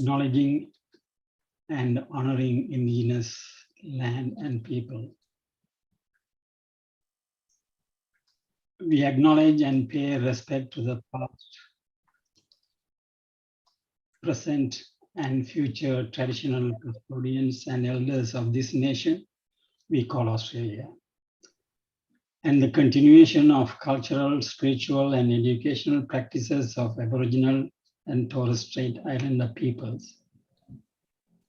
acknowledging and honoring indigenous land and people. We acknowledge and pay respect to the past, present, and future traditional custodians and elders of this nation we call Australia, and the continuation of cultural, spiritual, and educational practices of Aboriginal and Torres Strait Islander peoples.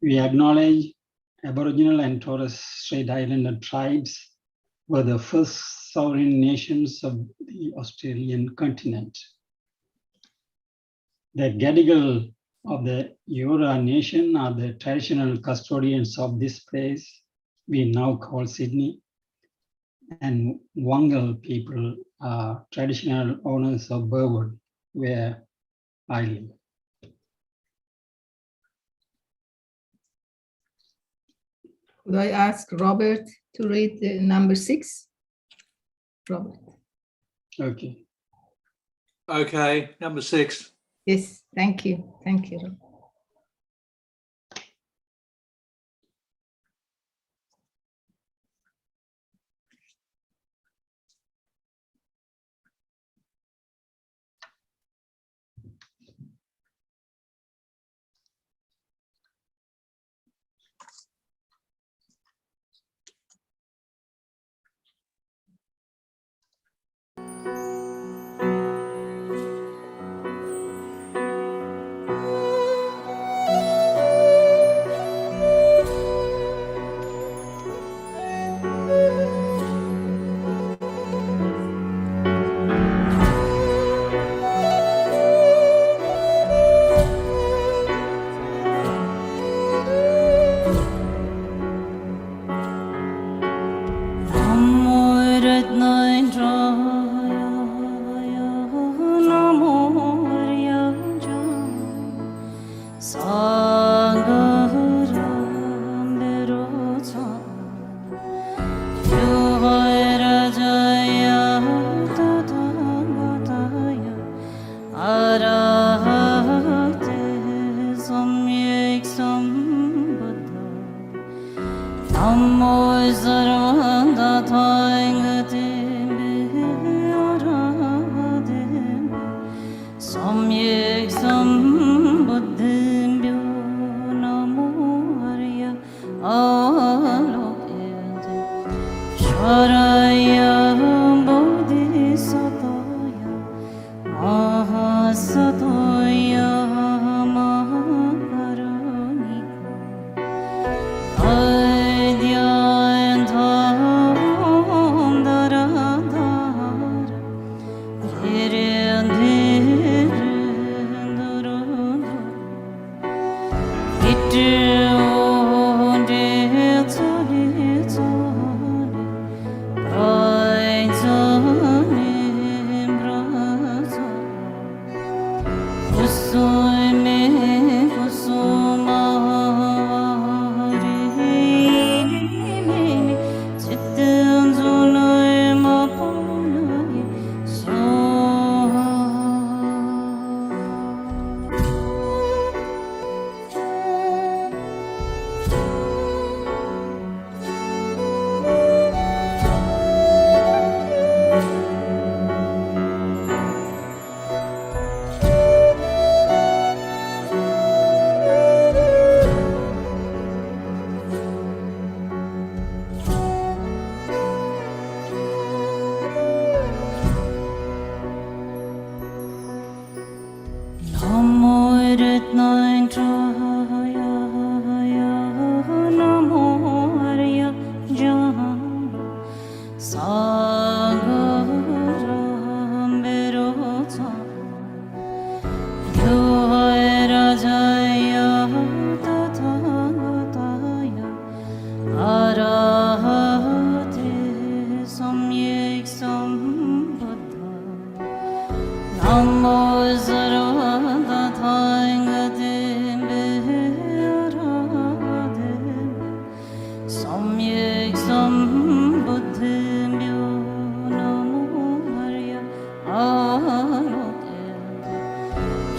We acknowledge Aboriginal and Torres Strait Islander tribes were the first sovereign nations of the Australian continent. The Gadigal of the Eora Nation are the traditional custodians of this place we now call Sydney, and Wangal people are traditional owners of Burwood, where I live. Could I ask Robert to read the number 6? Robert. Okay. Okay, number 6. Yes, thank you. Thank you, Robert.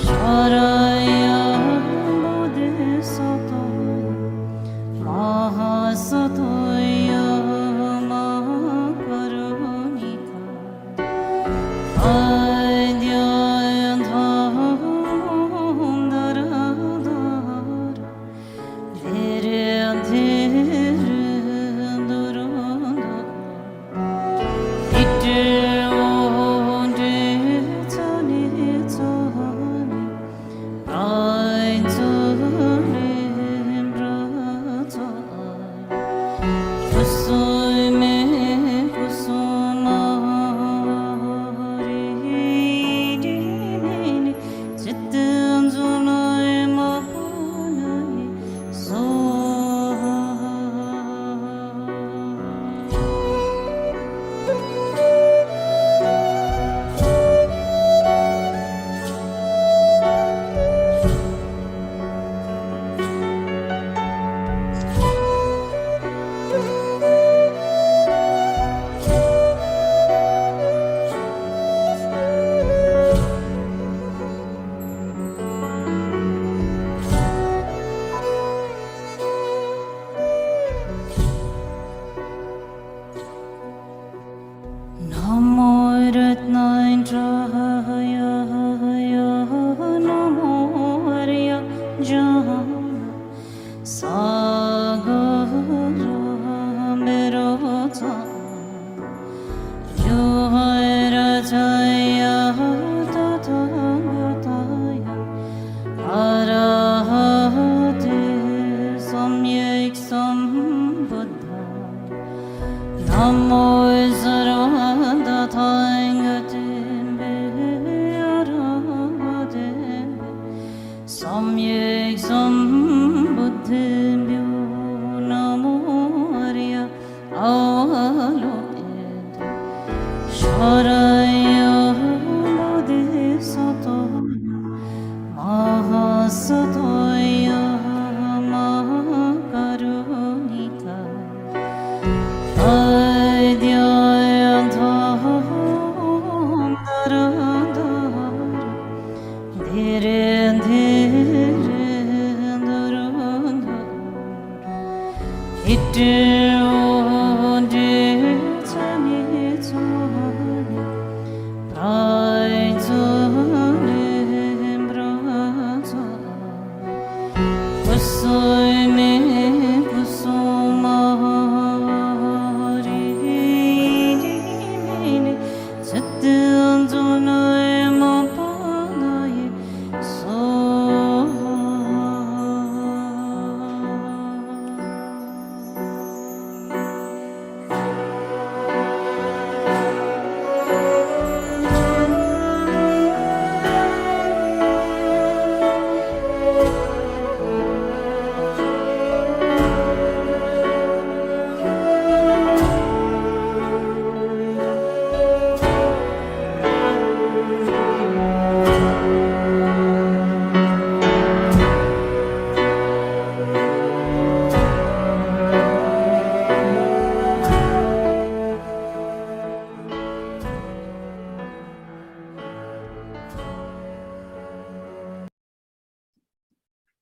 Shara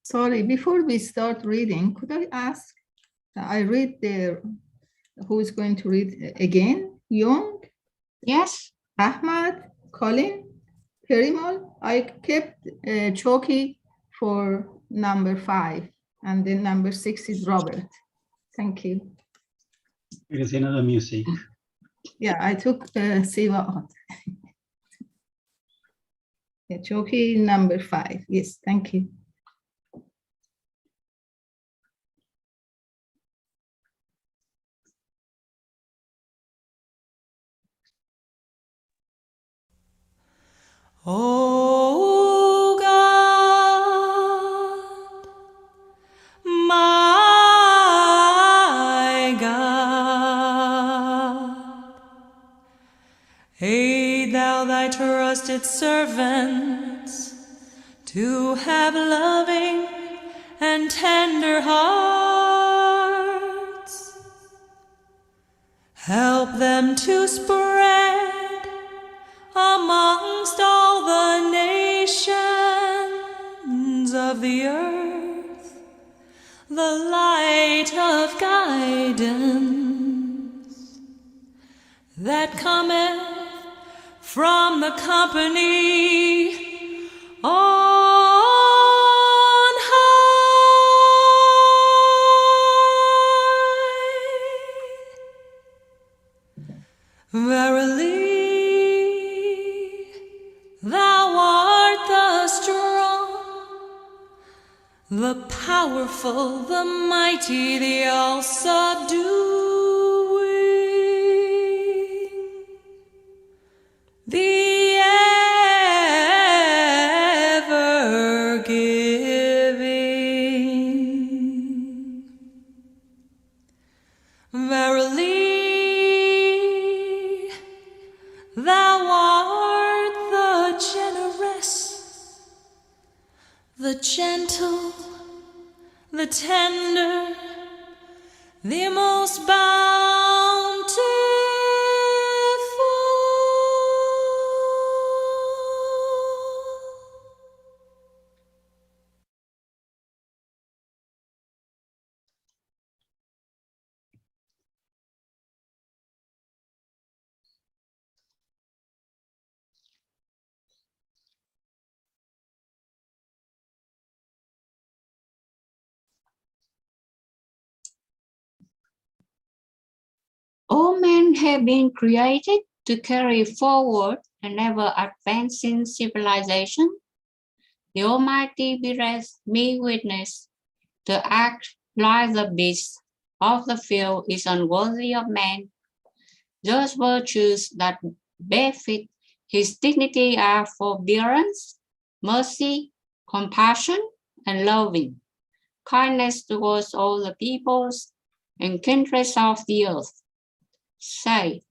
Sorry, before we start reading, could I ask, I read the, who is going to read again? Young, Yes. Ahmad, Colin, Perimal. I kept Choki for number 5, and then number 6 is Robert. Thank you. There is another music. Yeah, I took Siva out. Yeah, Choki number 5. Yes, thank you. O God, my God, aid thou thy trusted servants to have loving and tender hearts. Help them to spread amongst all the nations of the earth the light light of guidance that cometh from the company on high. Verily, thou art the strong, the powerful, the mighty, the all-subduing, the ever-giving. Verily, thou art the generous, the gentle, the tender, the most bountiful. All men have been created to carry forward an ever-advancing civilization. The Almighty bears me witness to act like the beasts of the field is unworthy of man. Those virtues that befit his dignity are forbearance, mercy, compassion, and loving, kindness towards all the peoples and kindreds of the earth. Say,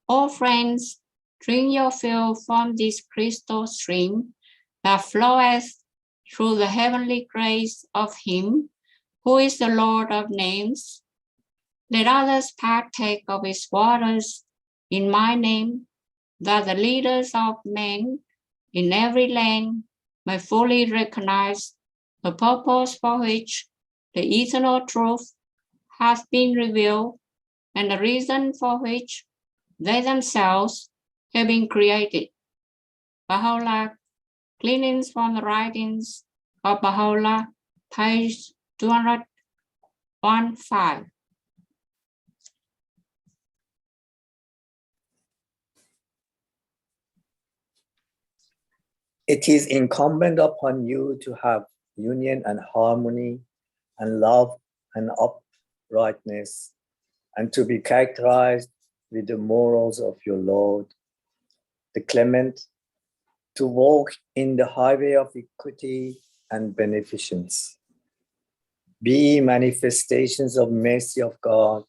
O friends, drink your fill from this crystal stream that floweth through the heavenly grace of him who is the Lord of names. Let others partake of his waters in my name, that the leaders of men in every land may fully recognize the purpose for which the eternal truth has been revealed and the reason for which they themselves have been created. Baha'u'llah, Gleanings from the Writings of Baha'u'llah, page 215. It is incumbent upon you to have union and harmony and love and uprightness, and to be characterized with the morals of your Lord, the clement, to walk in the highway of equity and beneficence. Be manifestations of mercy of God,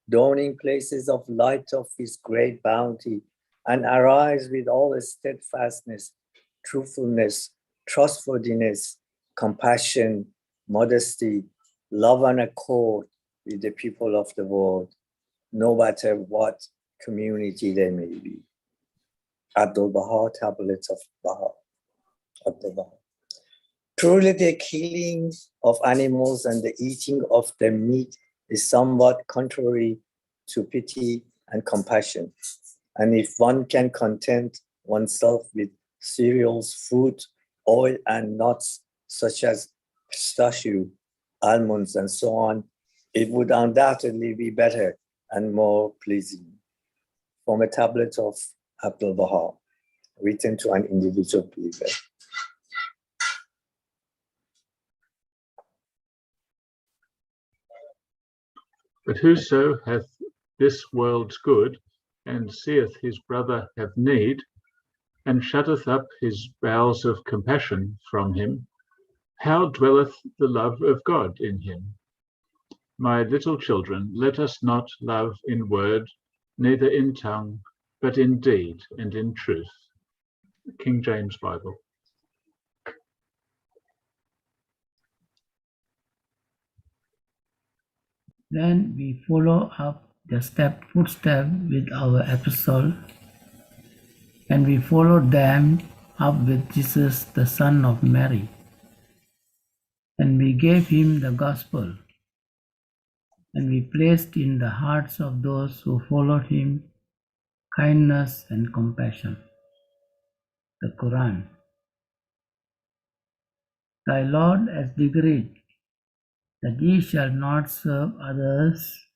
dawning places of light of his great bounty, and arise with all steadfastness, truthfulness, trustworthiness, compassion, modesty, love and accord with the people of the world, no matter what community they may be. Abdul-Baha, Tablets of Baha. Abdul-Baha. Truly the killing of animals and the eating of their meat is somewhat contrary to pity and compassion. And if one can content oneself with cereals, fruit, oil, and nuts, such as pistachio, almonds, and so on, it would undoubtedly be better and more pleasing. From a tablet of Abdul-Baha, written to an individual believer. But whoso hath this world's good, and seeth his brother have need, and shutteth up his bowels of compassion from him, how dwelleth the love of God in him? My little children, let us not love in word, neither in tongue, but in deed and in truth. King James Bible. Then we follow up the footstep with our epistle, and we followed them up with Jesus, the Son of Mary, and we gave him the gospel. and we placed in the hearts of those who followed him kindness and compassion. The Quran. Thy Lord has decreed that ye shall not serve others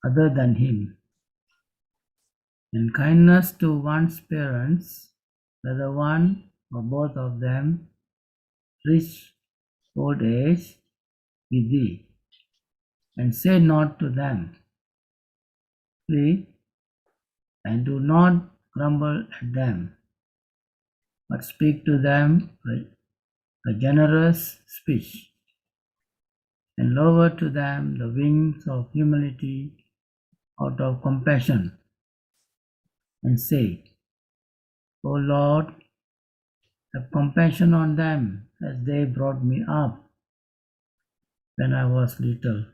other than him, and kindness to one's parents, whether one or both of them reach old age with thee, and say not to them, flee, and do not grumble at them, but speak to them a generous speech, and lower to them the wings of humility out of compassion, and say, O Lord, have compassion on them as they brought me up when I was little.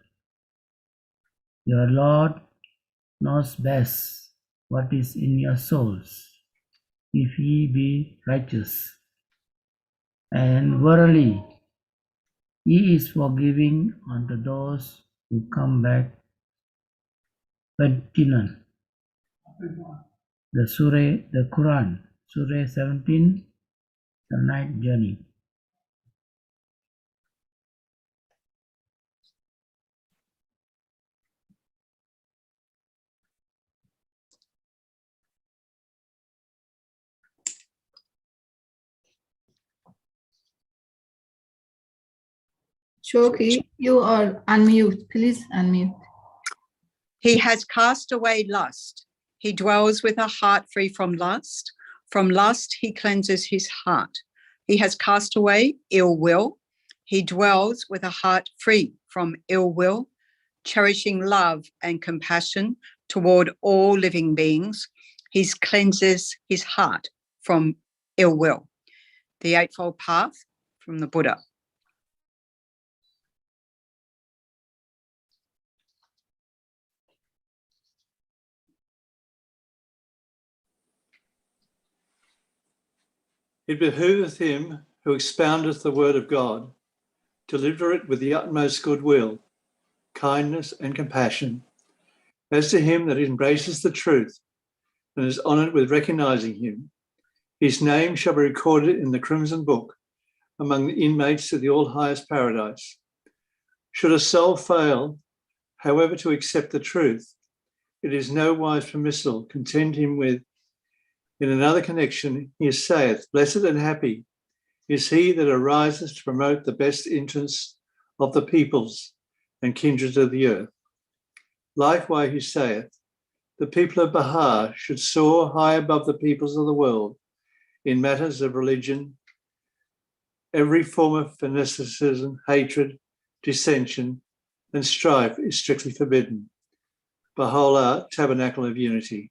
Your Lord knows best what is in your souls, if ye be righteous. And verily, he is forgiving unto those who come back penitent. The Quran, Surah 17, the night journey. Choki, you are unmute. Please unmute. He has cast away lust. He dwells with a heart free from lust. From lust, he cleanses his heart. He has cast away ill will. He dwells with a heart free from ill will, cherishing love and compassion toward all living beings. He cleanses his heart from ill will. The Eightfold Path from the Buddha. It behoveth him who expoundeth the word of God, deliver it with the utmost goodwill, kindness and compassion. As to him that embraces the truth and is honoured with recognising him, his name shall be recorded in the crimson book among the inmates of the all-highest paradise. Should a soul fail, however, to accept the truth, it is no wise permissible contend him with, in another connection, he saith, blessed and happy is he that arises to promote the best interests of the peoples and kindred of the earth. Likewise he saith, the people of Bahar should soar high above the peoples of the world in matters of religion. Every form of fanaticism, hatred, dissension, and strife is strictly forbidden. Baha'u'llah, Tabernacle of Unity.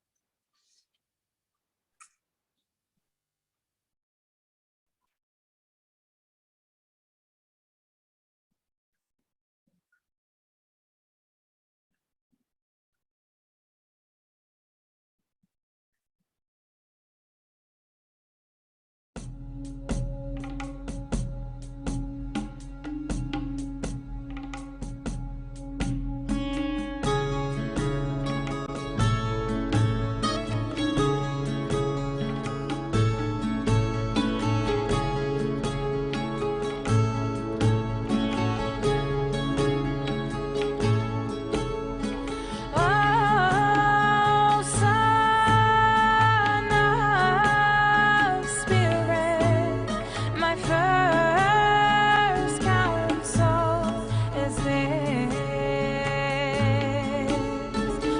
Oh, Son of Spirit, my first counsel is this: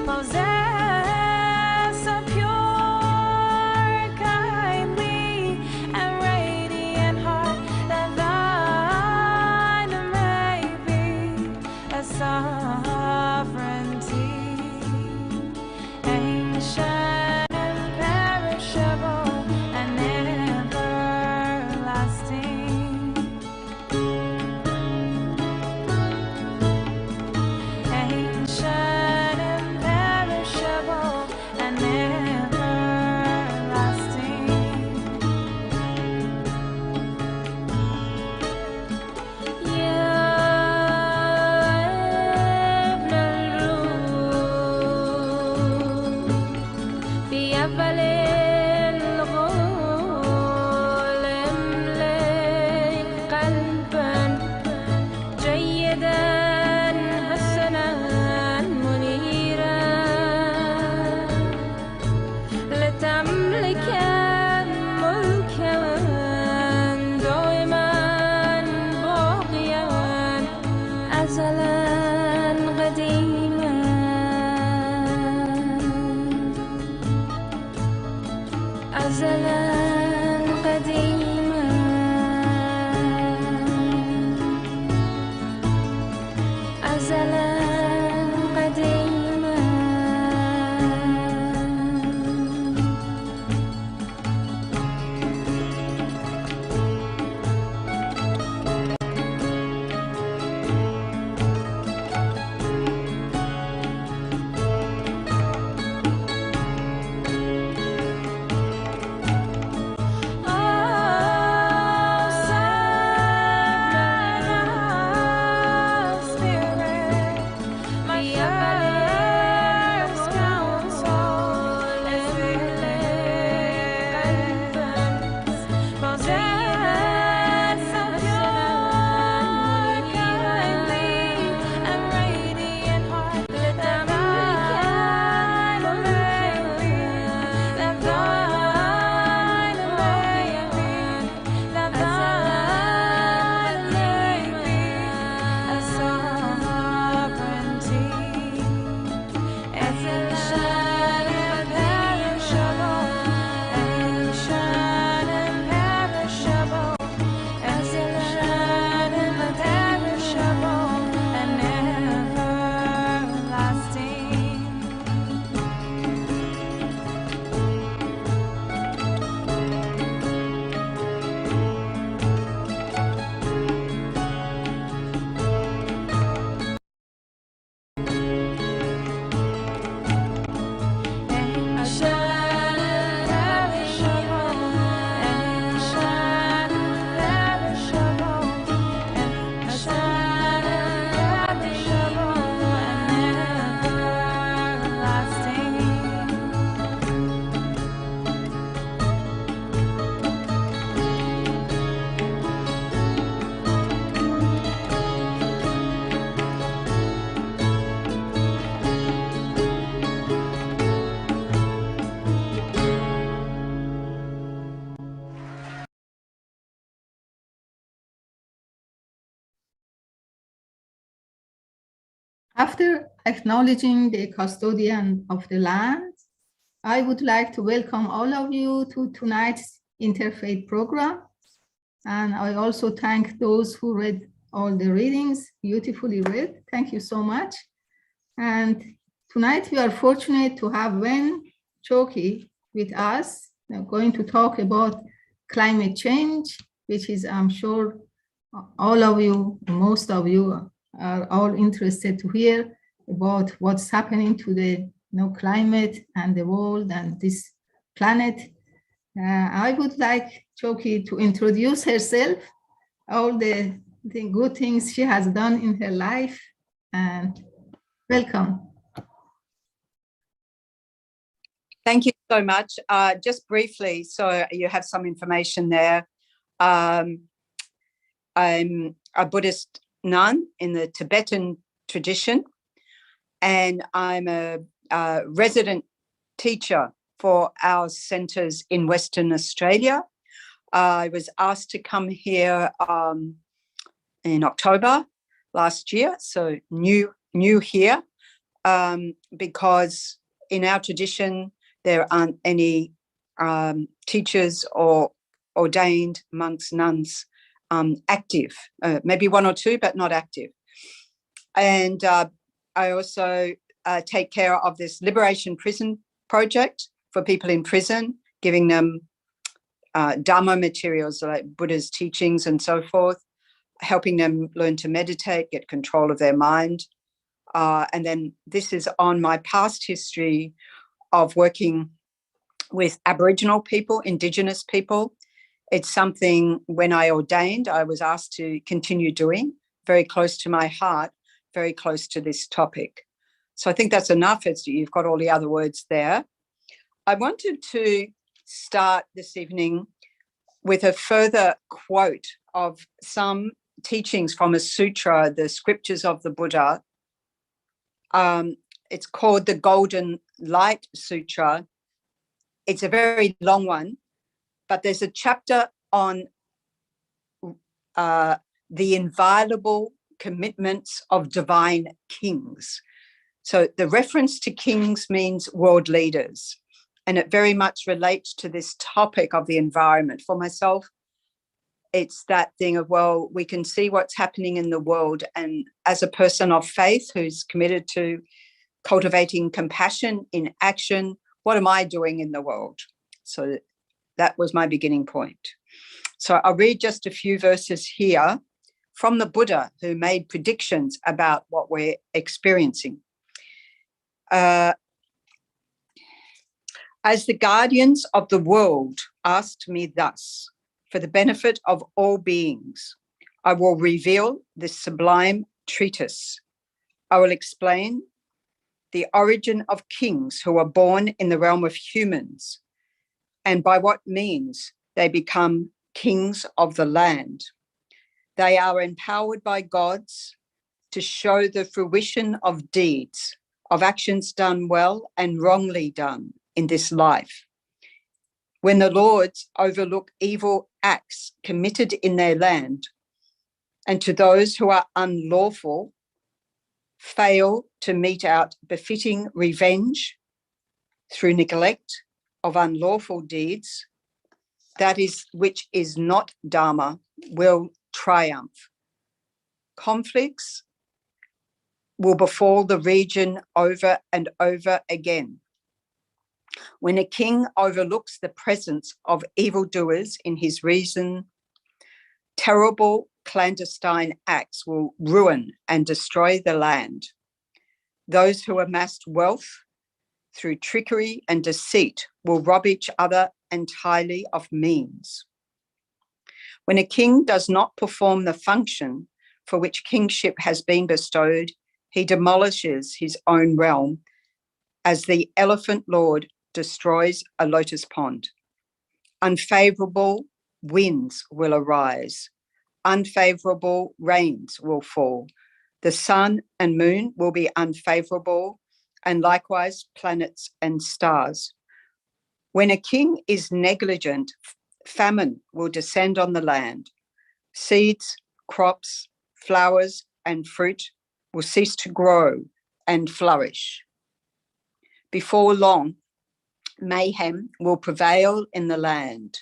possess a pure, kindly, and radiant heart, that thine may be a sovereignty, ancient, imperishable, and everlasting. Ancient, imperishable, and everlasting. You قديما أزلا قديما أزلا قديما After acknowledging the custodian of the land, I would like to welcome all of you to tonight's Interfaith program. And I also thank those who read all the readings, beautifully read. Thank you so much. And tonight we are fortunate to have Wen Choki with us. We're going to talk about climate change, which is, I'm sure, all of you, most of you are all interested to hear about what's happening to the climate and the world and this planet. I would like Choki to introduce herself, all the good things she has done in her life, and welcome. Thank you so much. Just briefly, so you have some information there. I'm a Buddhist nun in the Tibetan tradition, and I'm a resident teacher for our centres in Western Australia. I was asked to come here in October last year, so new here, because in our tradition there aren't any teachers or ordained monks, nuns active, maybe one or two, but not active. And I also take care of this Liberation Prison project for people in prison, giving them Dharma materials like Buddha's teachings and so forth, helping them learn to meditate, get control of their mind. And then this is on my past history of working with Aboriginal people, Indigenous people. It's something when I ordained, I was asked to continue doing, very close to my heart, very close to this topic. So I think that's enough. You've got all the other words there. I wanted to start this evening with a further quote of some teachings from a sutra, the scriptures of the Buddha. It's called the Golden Light Sutra. It's a very long one, but there's a chapter on the inviolable commitments of divine kings. So the reference to kings means world leaders, and it very much relates to this topic of the environment. For myself, it's that thing of, well, we can see what's happening in the world, and as a person of faith who's committed to cultivating compassion in action, what am I doing in the world? So that was my beginning point. So I'll read just a few verses here from the Buddha, who made predictions about what we're experiencing. As the guardians of the world asked me thus, for the benefit of all beings, I will reveal this sublime treatise. I will explain the origin of kings who are born in the realm of humans, and by what means they become kings of the land. They are empowered by gods to show the fruition of deeds, of actions done well and wrongly done in this life. When the lords overlook evil acts committed in their land, and to those who are unlawful, fail to mete out befitting revenge through neglect of unlawful deeds, that is which is not Dharma will triumph. Conflicts will befall the region over and over again. When a king overlooks the presence of evildoers in his region, terrible clandestine acts will ruin and destroy the land. Those who amassed wealth through trickery and deceit will rob each other entirely of means. When a king does not perform the function for which kingship has been bestowed, he demolishes his own realm as the elephant lord destroys a lotus pond. Unfavorable winds will arise. Unfavorable rains will fall. The sun and moon will be unfavorable, and likewise planets and stars. When a king is negligent, famine will descend on the land. Seeds, crops, flowers, and fruit will cease to grow and flourish. Before long, mayhem will prevail in the land.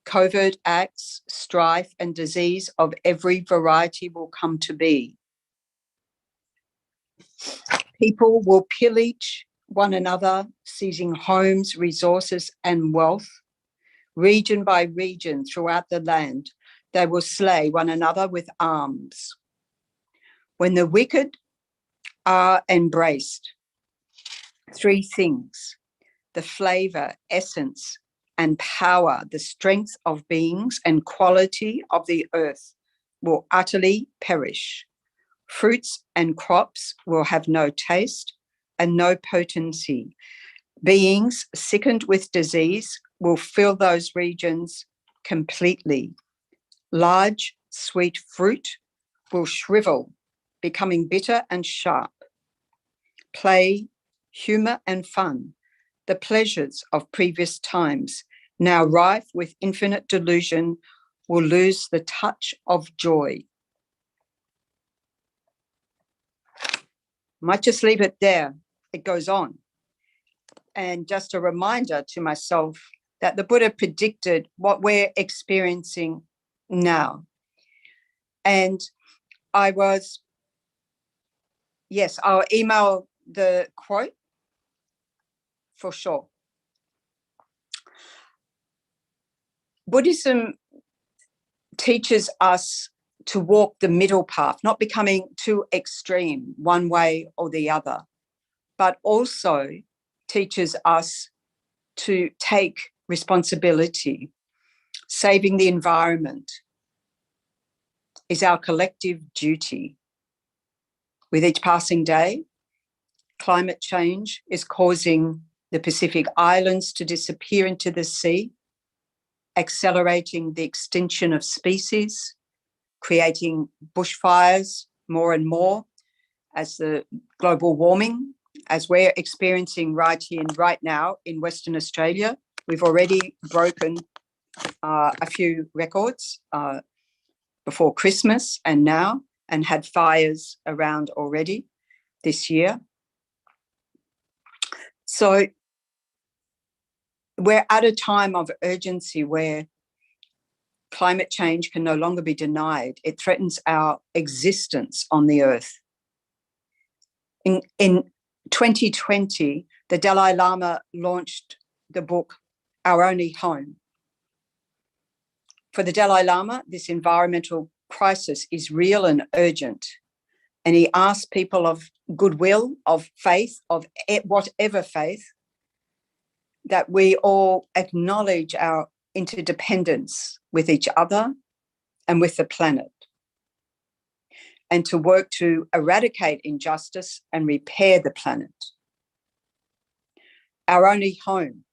Covert acts, strife, and disease of every variety will come to be. People will pillage one another, seizing homes, resources, and wealth. Region by region throughout the land, they will slay one another with arms. When the wicked are embraced, three things: the flavor, essence, and power, the strength of beings and quality of the earth will utterly perish. Fruits and crops will have no taste and no potency. Beings sickened with disease will fill those regions completely. Large, sweet fruit will shrivel, becoming bitter and sharp. Play, humor, and fun, the pleasures of previous times, now rife with infinite delusion, will lose the touch of joy. Might just leave it there. It goes on. And just a reminder to myself that the Buddha predicted what we're experiencing now. And I'll email the quote for sure. Buddhism teaches us to walk the middle path, not becoming too extreme one way or the other, but also teaches us to take responsibility. Saving the environment is our collective duty. With each passing day, climate change is causing the Pacific Islands to disappear into the sea, accelerating the extinction of species, creating bushfires more and more as the global warming, as we're experiencing right here and right now in Western Australia. We've already broken a few records before Christmas and now, and had fires around already this year. So we're at a time of urgency where climate change can no longer be denied. It threatens our existence on the earth. In 2020, the Dalai Lama launched the book, Our Only Home. For the Dalai Lama, this environmental crisis is real and urgent. And he asked people of goodwill, of faith, of whatever faith, that we all acknowledge our interdependence with each other and with the planet, and to work to eradicate injustice and repair the planet. Our Only Home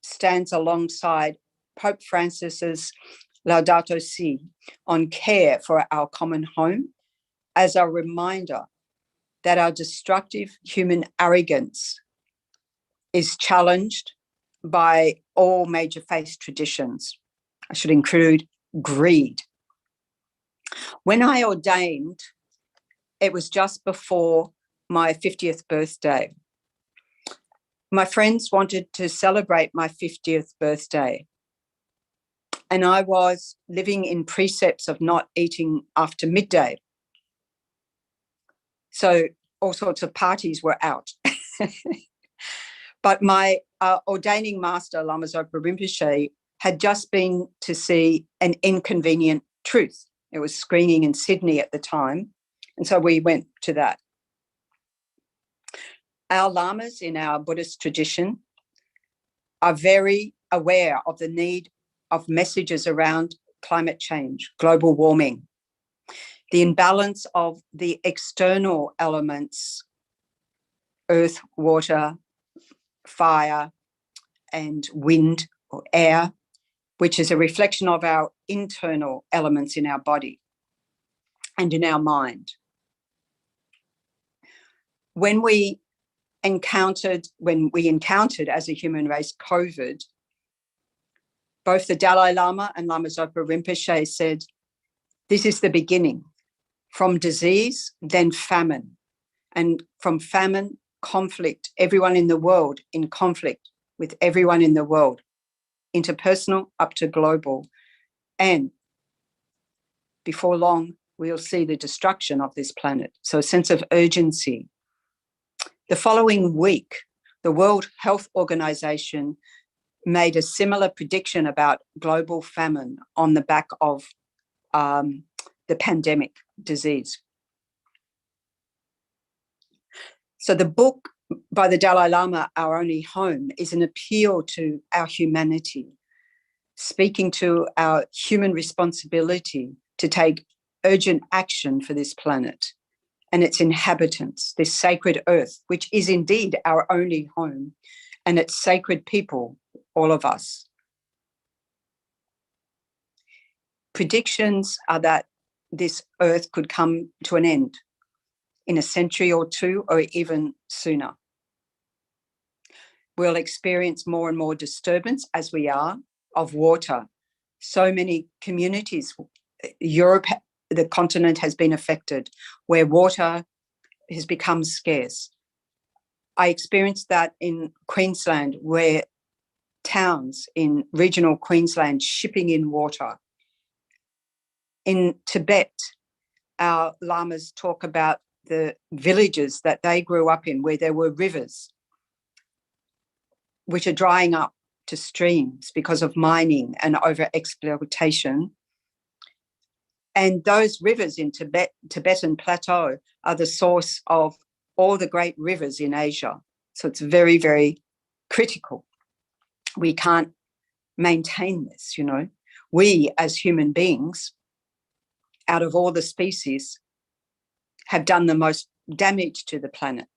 stands alongside Pope Francis's Laudato Si on care for our common home as a reminder that our destructive human arrogance is challenged by all major faith traditions. I should include greed. When I ordained, it was just before my 50th birthday. My friends wanted to celebrate my 50th birthday, and I was living in precepts of not eating after midday. So all sorts of parties were out. But my ordaining master, Lama Zopa Rinpoche, had just been to see An Inconvenient Truth. It was screening in Sydney at the time. And so we went to that. Our lamas in our Buddhist tradition are very aware of the need of messages around climate change, global warming, the imbalance of the external elements, earth, water, fire, and wind or air, which is a reflection of our internal elements in our body and in our mind. When we encountered as a human race COVID, both the Dalai Lama and Lama Zopa Rinpoche said, this is the beginning. From disease, then famine. And from famine, conflict, everyone in the world in conflict with everyone in the world, interpersonal up to global. And before long, we'll see the destruction of this planet. So a sense of urgency. The following week, the World Health Organization made a similar prediction about global famine on the back of the pandemic disease. So the book by the Dalai Lama, Our Only Home, is an appeal to our humanity, speaking to our human responsibility to take urgent action for this planet and its inhabitants, this sacred earth, which is indeed our only home, and its sacred people, all of us. Predictions are that this earth could come to an end in a century or two, or even sooner. We'll experience more and more disturbance, as we are, of water. So many communities, Europe, the continent has been affected, where water has become scarce. I experienced that in Queensland, where towns in regional Queensland shipping in water. In Tibet, our lamas talk about the villages that they grew up in, where there were rivers which are drying up to streams because of mining and over-exploitation. And those rivers in Tibetan Plateau are the source of all the great rivers in Asia. So it's very, very critical. We can't maintain this, you know. We, as human beings, out of all the species, have done the most damage to the planet.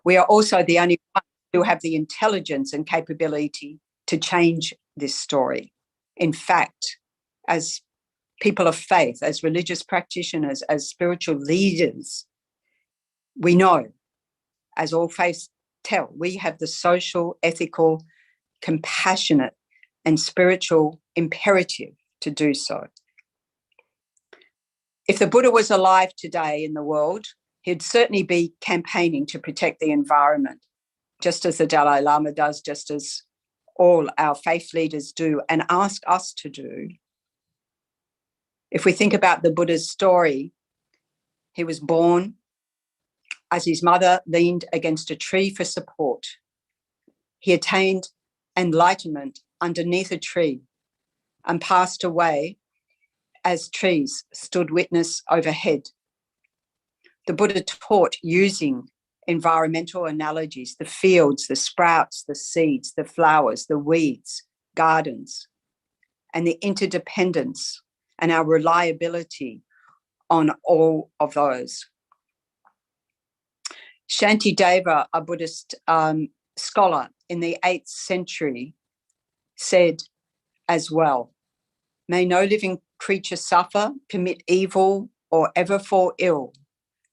We are also the only ones who have the intelligence and capability to change this story. In fact, as people of faith, as religious practitioners, as spiritual leaders, we know, as all faiths tell, we have the social, ethical, compassionate, and spiritual imperative to do so. If the Buddha was alive today in the world, he'd certainly be campaigning to protect the environment, just as the Dalai Lama does, just as all our faith leaders do and ask us to do. If we think about the Buddha's story, he was born as his mother leaned against a tree for support. He attained enlightenment underneath a tree and passed away as trees stood witness overhead. The Buddha taught using environmental analogies, the fields, the sprouts, the seeds, the flowers, the weeds, gardens, and the interdependence and our reliability on all of those. Shantideva, a Buddhist scholar in the 8th century, said as well, "May no living creature suffer, commit evil, or ever fall ill.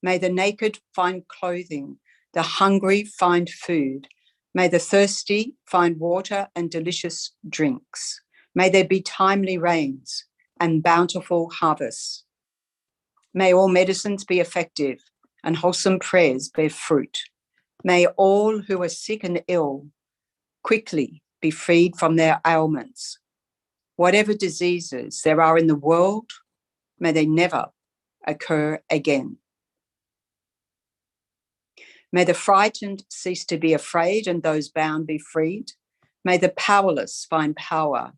May the naked find clothing, the hungry find food. May the thirsty find water and delicious drinks. May there be timely rains and bountiful harvests. May all medicines be effective and wholesome prayers bear fruit. May all who are sick and ill quickly be freed from their ailments. Whatever diseases there are in the world, may they never occur again. May the frightened cease to be afraid and those bound be freed. May the powerless find power,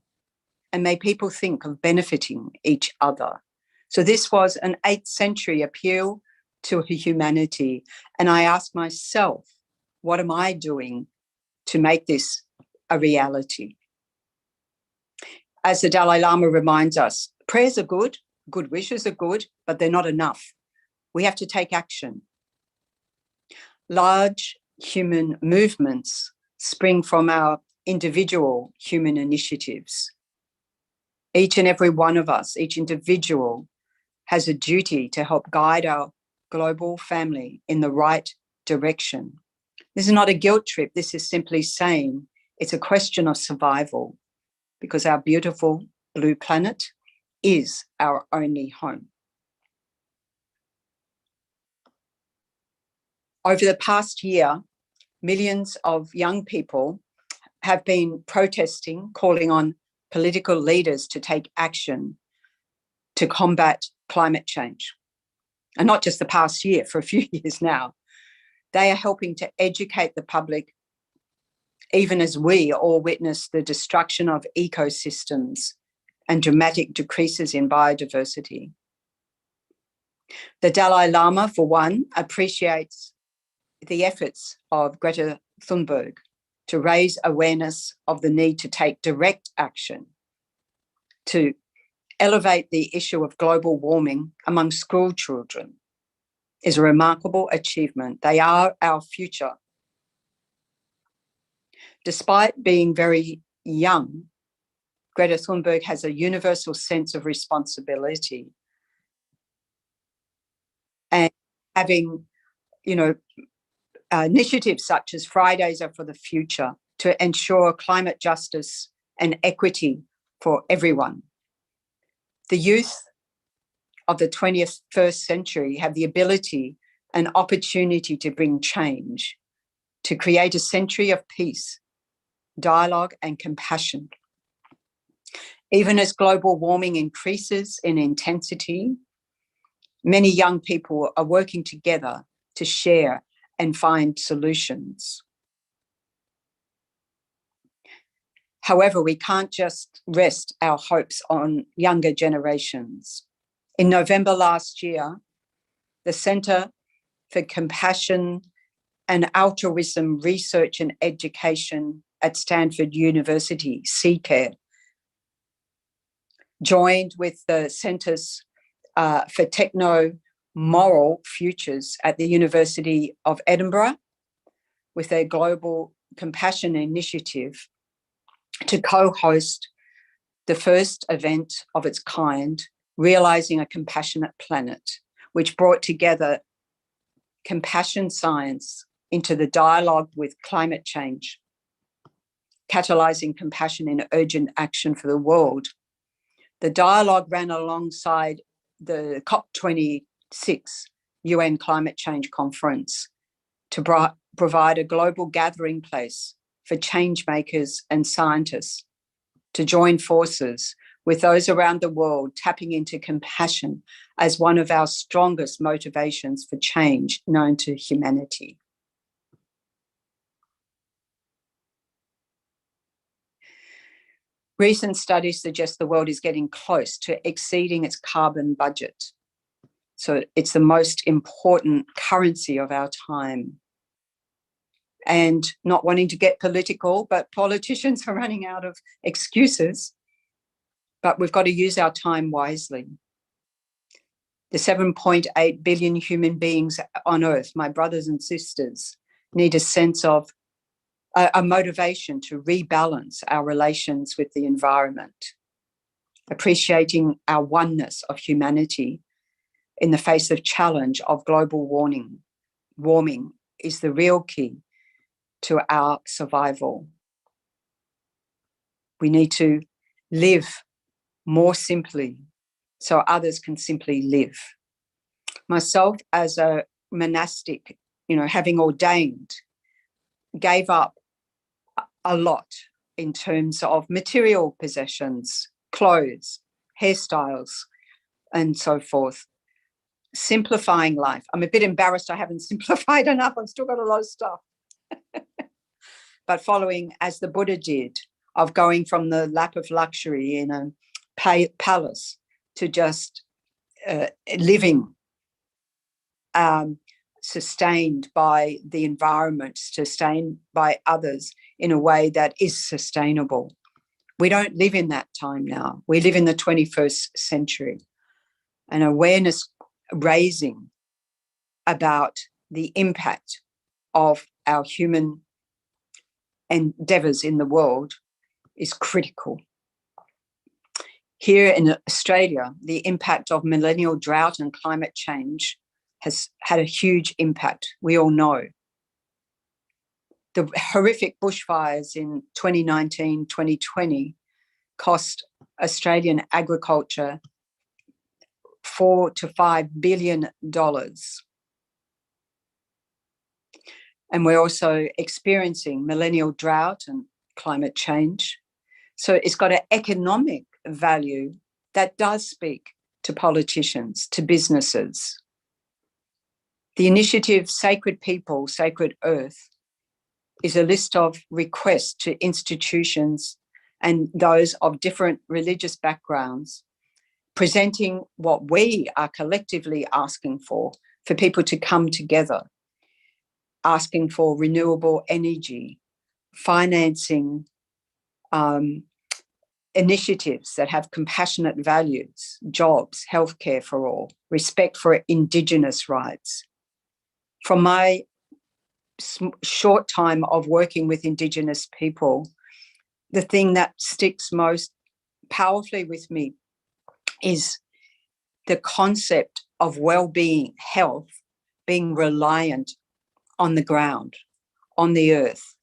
and may people think of benefiting each other." So this was an 8th century appeal to humanity. And I ask myself, what am I doing to make this a reality? As the Dalai Lama reminds us, prayers are good, good wishes are good, but they're not enough. We have to take action. Large human movements spring from our individual human initiatives. Each and every one of us, each individual, has a duty to help guide our global family in the right direction. This is not a guilt trip. This is simply saying it's a question of survival, because our beautiful blue planet is our only home. Over the past year, millions of young people have been protesting, calling on political leaders to take action to combat climate change. And not just the past year, for a few years now. They are helping to educate the public, even as we all witness the destruction of ecosystems and dramatic decreases in biodiversity. The Dalai Lama, for one, appreciates the efforts of Greta Thunberg to raise awareness of the need to take direct action to elevate the issue of global warming among school children is a remarkable achievement. They are our future. Despite being very young, Greta Thunberg has a universal sense of responsibility. And having, initiatives such as Fridays Are for the Future to ensure climate justice and equity for everyone. The youth of the 21st century have the ability and opportunity to bring change, to create a century of peace, dialogue, and compassion. Even as global warming increases in intensity, many young people are working together to share and find solutions. However, we can't just rest our hopes on younger generations. In November last year, the Center for Compassion and Altruism Research and Education at Stanford University, CCARE, joined with the Centers for Techno-Moral Futures at the University of Edinburgh with their Global Compassion Initiative to co-host the first event of its kind, Realizing a Compassionate Planet, which brought together compassion science into the dialogue with climate change, catalyzing compassion in urgent action for the world. The dialogue ran alongside the COP26 UN Climate Change Conference to provide a global gathering place for change makers and scientists to join forces with those around the world, tapping into compassion as one of our strongest motivations for change known to humanity. Recent studies suggest the world is getting close to exceeding its carbon budget. So it's the most important currency of our time. And not wanting to get political, but politicians are running out of excuses. But we've got to use our time wisely. The 7.8 billion human beings on Earth, my brothers and sisters, need a sense of a motivation to rebalance our relations with the environment, appreciating our oneness of humanity in the face of challenge of global warming is the real key to our survival. We need to live more simply so others can simply live. Myself, as a monastic, having ordained, gave up a lot in terms of material possessions, clothes, hairstyles, and so forth. Simplifying life. I'm a bit embarrassed I haven't simplified enough. I've still got a lot of stuff. But following as the Buddha did, of going from the lap of luxury in a palace to just living sustained by the environment, sustained by others in a way that is sustainable. We don't live in that time now. We live in the 21st century. And awareness raising about the impact of our human endeavours in the world is critical. Here in Australia, the impact of millennial drought and climate change has had a huge impact, we all know. The horrific bushfires in 2019, 2020 cost Australian agriculture $4 to $5 billion. And we're also experiencing millennial drought and climate change. So it's got an economic value that does speak to politicians, to businesses. The initiative Sacred People, Sacred Earth is a list of requests to institutions and those of different religious backgrounds, presenting what we are collectively asking for people to come together, asking for renewable energy, financing initiatives that have compassionate values, jobs, healthcare for all, respect for Indigenous rights. From my short time of working with Indigenous people, the thing that sticks most powerfully with me is the concept of well-being, health, being reliant on the ground, on the earth.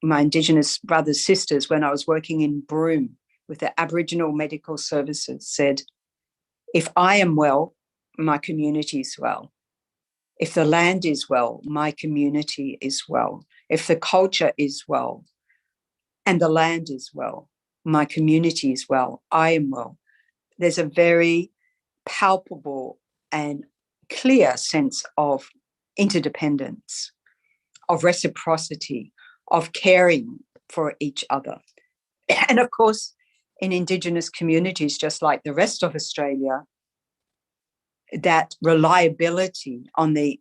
My Indigenous brothers, sisters, when I was working in Broome with the Aboriginal Medical Services, said, if I am well, my community is well. If the land is well, my community is well. If the culture is well and the land is well, my community is well, I am well. There's a very palpable and clear sense of interdependence, of reciprocity, of caring for each other. And of course, in Indigenous communities, just like the rest of Australia, that reliability on the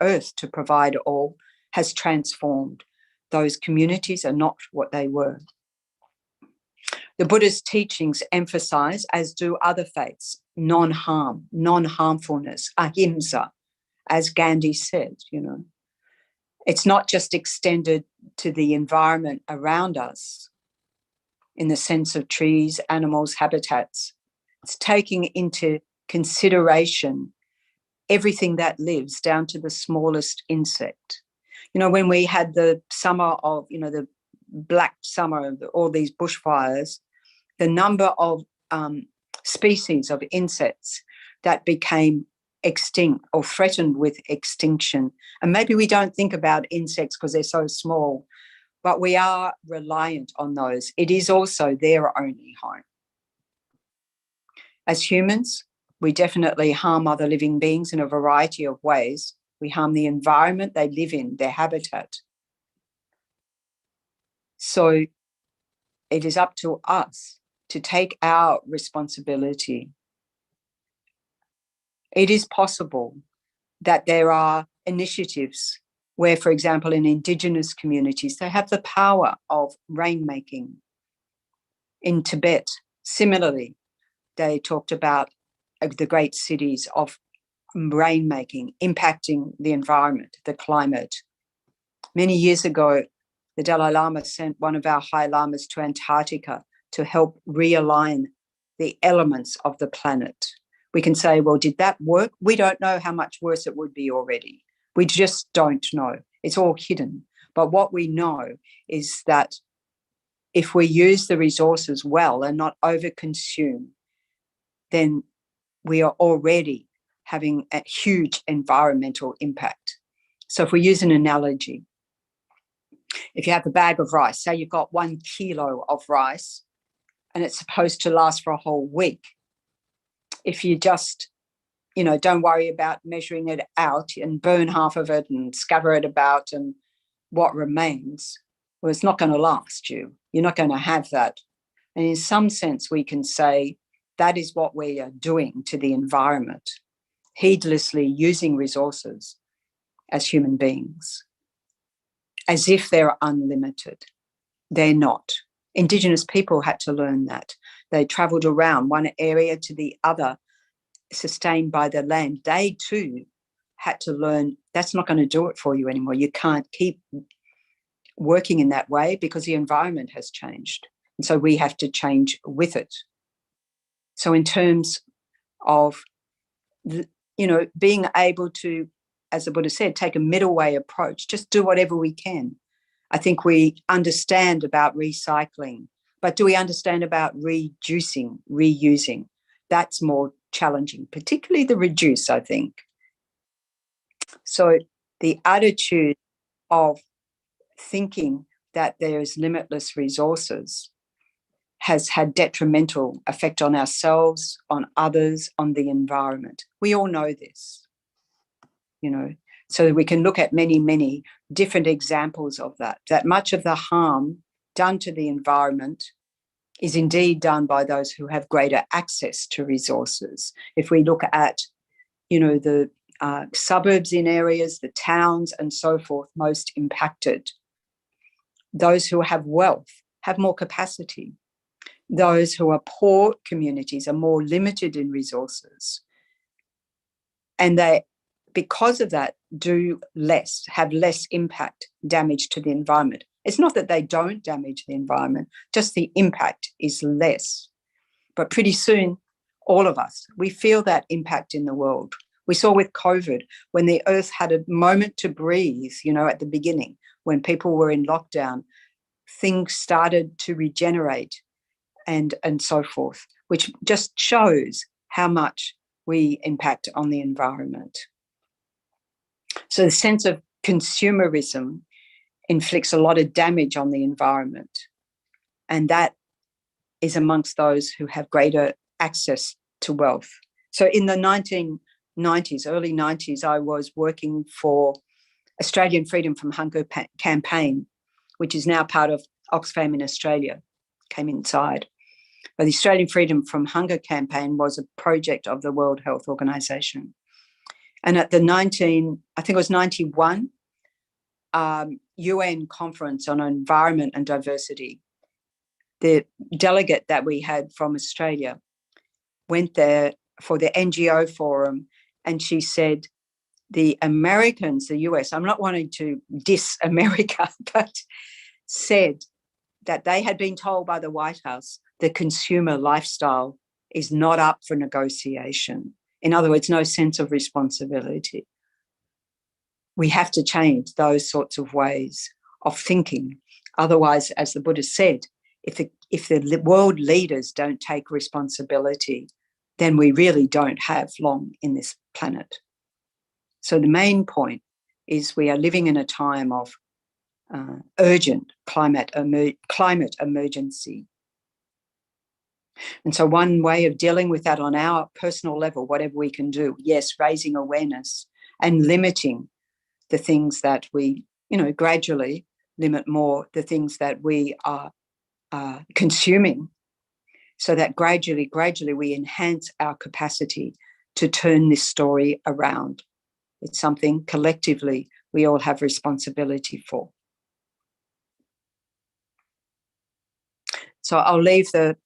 earth to provide all has transformed. Those communities are not what they were. The Buddha's teachings emphasize, as do other faiths, non-harm, non-harmfulness, ahimsa, as Gandhi said, It's not just extended to the environment around us in the sense of trees, animals, habitats. It's taking into consideration everything that lives down to the smallest insect. When we had the summer of, the black summer of all these bushfires, the number of species of insects that became extinct or threatened with extinction. And maybe we don't think about insects because they're so small, but we are reliant on those. It is also their only home. As humans, we definitely harm other living beings in a variety of ways. We harm the environment they live in, their habitat. So it is up to us to take our responsibility. It is possible that there are initiatives where, for example, in Indigenous communities, they have the power of rainmaking. In Tibet, similarly, they talked about the great cities of rainmaking, impacting the environment, the climate. Many years ago, the Dalai Lama sent one of our High Lamas to Antarctica to help realign the elements of the planet. We can say, well, did that work? We don't know how much worse it would be already. We just don't know. It's all hidden. But what we know is that if we use the resources well and not overconsume, then we are already having a huge environmental impact. So if we use an analogy, if you have a bag of rice, say you've got 1 kilo of rice and it's supposed to last for a whole week, if you just, don't worry about measuring it out and burn half of it and scatter it about and what remains, well, it's not going to last you. You're not going to have that. And in some sense, we can say that is what we are doing to the environment, heedlessly using resources as human beings, as if they're unlimited. They're not. Indigenous people had to learn that. They travelled around one area to the other, sustained by the land. They too had to learn that's not going to do it for you anymore. You can't keep working in that way because the environment has changed. And so we have to change with it. So in terms of, being able to, as the Buddha said, take a middle way approach, just do whatever we can. I think we understand about recycling, but do we understand about reducing, reusing? That's more challenging, particularly the reduce, I think. So the attitude of thinking that there is limitless resources has had detrimental effect on ourselves, on others, on the environment. We all know this, so we can look at many, many different examples of that much of the harm done to the environment is indeed done by those who have greater access to resources. If we look at, the suburbs in areas, the towns and so forth most impacted, those who have wealth have more capacity. Those who are poor communities are more limited in resources. And they, because of that, have less impact, damage to the environment. It's not that they don't damage the environment, just the impact is less. But pretty soon, all of us, we feel that impact in the world. We saw with COVID, when the earth had a moment to breathe, at the beginning, when people were in lockdown, things started to regenerate and so forth, which just shows how much we impact on the environment. So the sense of consumerism inflicts a lot of damage on the environment, and that is amongst those who have greater access to wealth. So in the 1990s, early 90s, I was working for Australian Freedom from Hunger campaign, which is now part of Oxfam in Australia, came inside. But the Australian Freedom from Hunger campaign was a project of the World Health Organization. And at the 91 UN conference on environment and diversity, the delegate that we had from Australia went there for the NGO forum, and she said, the Americans, the US, I'm not wanting to diss America, but said that they had been told by the White House the consumer lifestyle is not up for negotiation. In other words, no sense of responsibility. We have to change those sorts of ways of thinking. Otherwise, as the Buddha said, if if the world leaders don't take responsibility, then we really don't have long in this planet. So the main point is we are living in a time of urgent climate emergency. And so one way of dealing with that on our personal level, whatever we can do, yes, raising awareness and limiting the things that we, gradually limit more the things that we are consuming, so that gradually we enhance our capacity to turn this story around. It's something collectively we all have responsibility for. So I'll leave the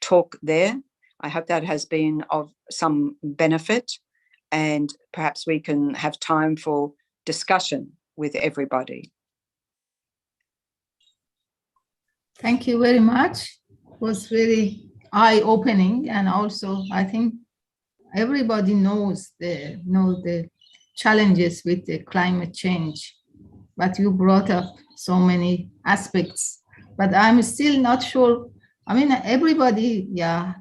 talk there. I hope that has been of some benefit, and perhaps we can have time for discussion with everybody. Thank you very much. It was very eye-opening, and also I think everybody knows the challenges with the climate change, but you brought up so many aspects. But I'm still not sure. I mean, everybody,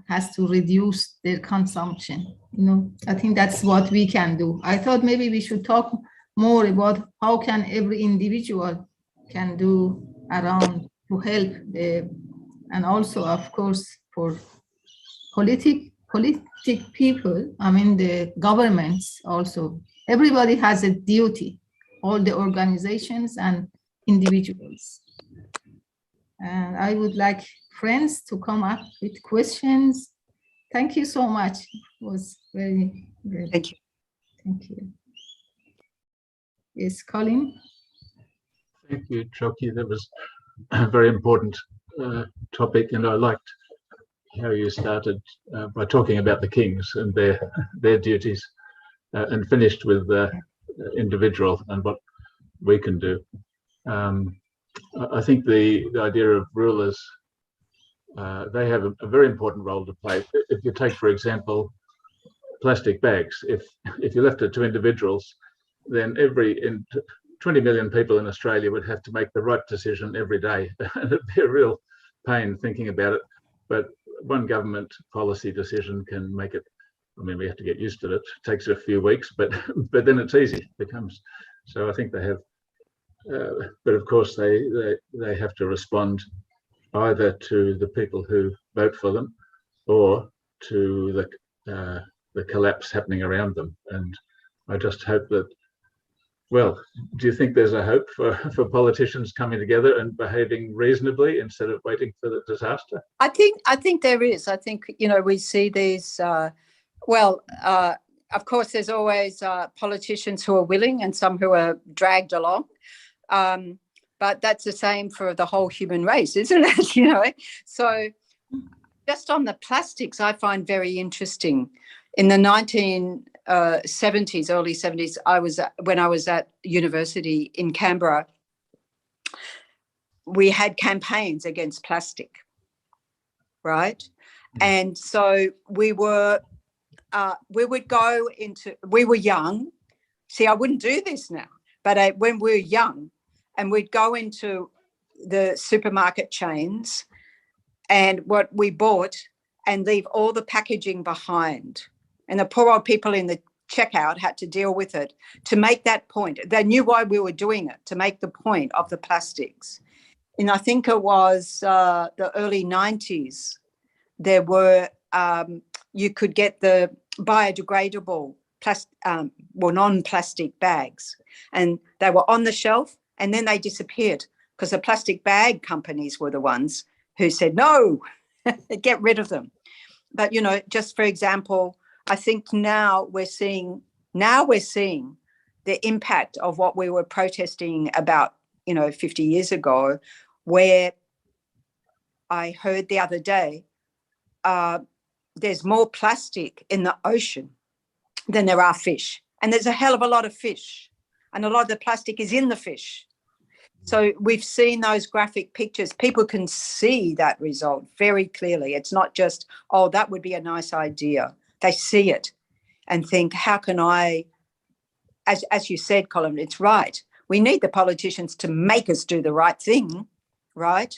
has to reduce their consumption. I think that's what we can do. I thought maybe we should talk more about how can every individual can do around to help and also, of course, for politic people. I mean, the governments also. Everybody has a duty, all the organizations and individuals. And I would like friends to come up with questions. Thank you so much. It was very good. Thank you. Thank you. Yes, Colin. Thank you, Choki. That was a very important topic, and I liked how you started by talking about the kings and their duties, and finished with the individual and what we can do. I think the idea of rulers, they have a very important role to play. If you take, for example, plastic bags, if you left it to individuals, then 20 million people in Australia would have to make the right decision every day. And it'd be a real pain thinking about it. But one government policy decision can make it. I mean, we have to get used to it. It takes a few weeks, but then it's easy. It becomes. So I think they have. But of course, they have to respond either to the people who vote for them, or to the collapse happening around them. And I just hope that. Well, do you think there's a hope for politicians coming together and behaving reasonably instead of waiting for the disaster? I think there is. I think, we see these, of course, there's always politicians who are willing and some who are dragged along. But that's the same for the whole human race, isn't it? So just on the plastics, I find very interesting. In the 1970s, early 70s, when I was at university in Canberra, we had campaigns against plastic, right? And so we were young. See, I wouldn't do this now, but when we were young, and we'd go into the supermarket chains and what we bought and leave all the packaging behind. And the poor old people in the checkout had to deal with it to make that point. They knew why we were doing it, to make the point of the plastics. And I think it was the early 90s, there were, you could get the biodegradable, non-plastic bags. And they were on the shelf and then they disappeared because the plastic bag companies were the ones who said, no, get rid of them. But, just for example, I think now we're seeing the impact of what we were protesting about, 50 years ago, where I heard the other day, there's more plastic in the ocean than there are fish. And there's a hell of a lot of fish. And a lot of the plastic is in the fish. So we've seen those graphic pictures. People can see that result very clearly. It's not just, oh, that would be a nice idea. They see it and think, how can I, as you said, Colin, it's right. We need the politicians to make us do the right thing, right?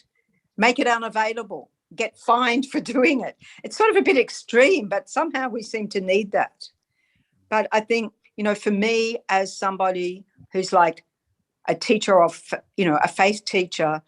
Make it unavailable. get fined for doing it. It's sort of a bit extreme, but somehow we seem to need that. But I think, you know, for me as somebody who's like a teacher of, you know, a faith teacher,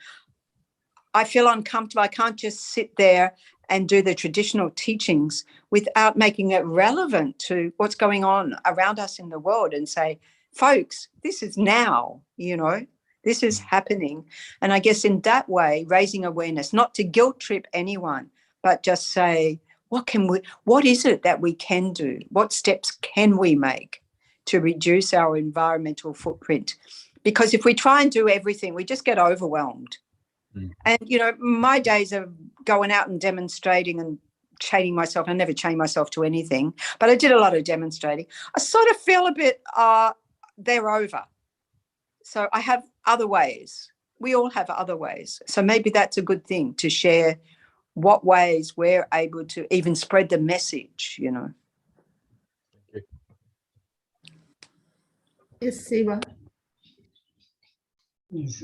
I feel uncomfortable. I can't just sit there and do the traditional teachings without making it relevant to what's going on around us in the world and say, folks, this is now, you know, this is happening. And I guess in that way, raising awareness, not to guilt trip anyone, but just say, what is it that we can do? What steps can we make to reduce our environmental footprint? Because if we try and do everything, we just get overwhelmed. And, you know, my days of going out and demonstrating and chaining myself, I never chained myself to anything, but I did a lot of demonstrating. I sort of feel a bit, they're over. So I have other ways. We all have other ways. So maybe that's a good thing to share what ways we're able to even spread the message, you know. Yes, Siva. Yes,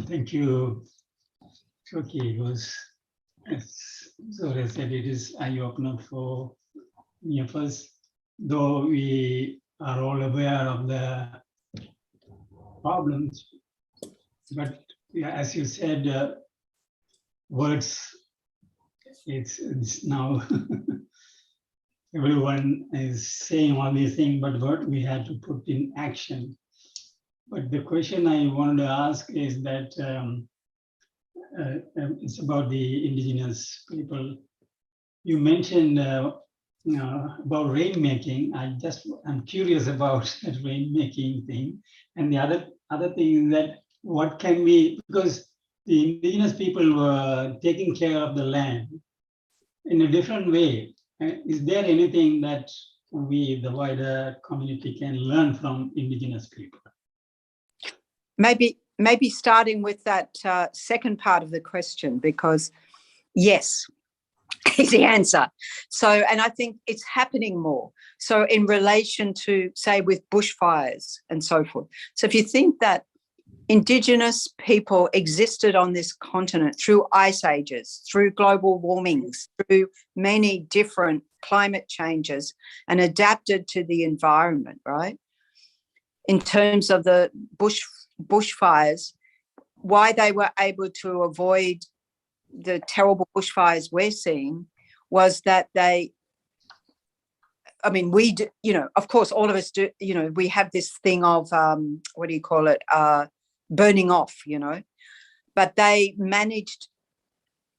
thank you, Shoki. It was, as Zora said, it is eye-opener for many of us, though we are all aware of the problems. But yeah, as you said, words, it's now everyone is saying all these things, but what we had to put in action. But the question I wanted to ask is that it's about the indigenous people. You mentioned about rainmaking. I'm curious about that rainmaking thing. And the other thing is that what can we, because the indigenous people were taking care of the land in a different way. Is there anything that we, the wider community, can learn from indigenous people? Maybe starting with that second part of the question, because yes, is the answer. So, and I think it's happening more. So in relation to, say, with bushfires and so forth. So if you think that Indigenous people existed on this continent through ice ages, through global warmings, through many different climate changes and adapted to the environment, right? In terms of the bushfires, why they were able to avoid the terrible bushfires we're seeing was that we do, you know, of course, all of us do, you know, we have this thing of, burning off, you know, but they managed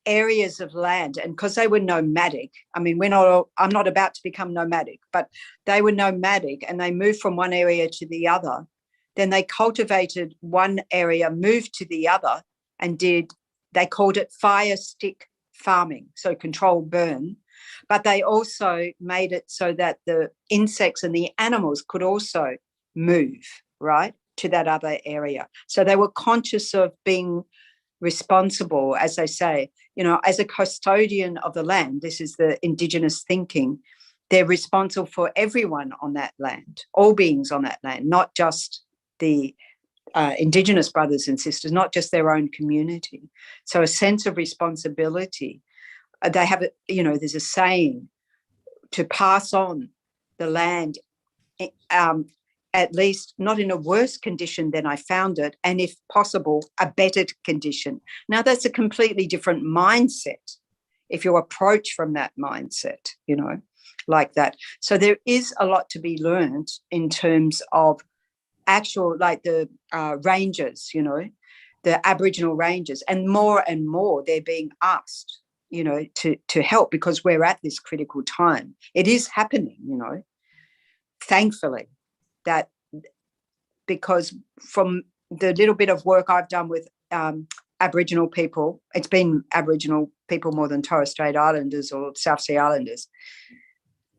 areas of land, and because they were nomadic, I'm not about to become nomadic, but they were nomadic and they moved from one area to the other. Then they cultivated one area, moved to the other, and they called it fire stick farming, so controlled burn. But they also made it so that the insects and the animals could also move, right, to that other area. So they were conscious of being responsible, as they say, you know, as a custodian of the land. This is the Indigenous thinking. They're responsible for everyone on that land, all beings on that land, not just the Indigenous brothers and sisters, not just their own community. So a sense of responsibility. They have, you know, there's a saying to pass on the land, at least not in a worse condition than I found it, and if possible, a better condition. Now, that's a completely different mindset if you approach from that mindset, you know, like that. So there is a lot to be learned in terms of actual, like the rangers, you know, the Aboriginal rangers, and more they're being asked, you know, to help, because we're at this critical time. It is happening, you know, thankfully, that because from the little bit of work I've done with Aboriginal people, it's been Aboriginal people more than Torres Strait Islanders or South Sea Islanders.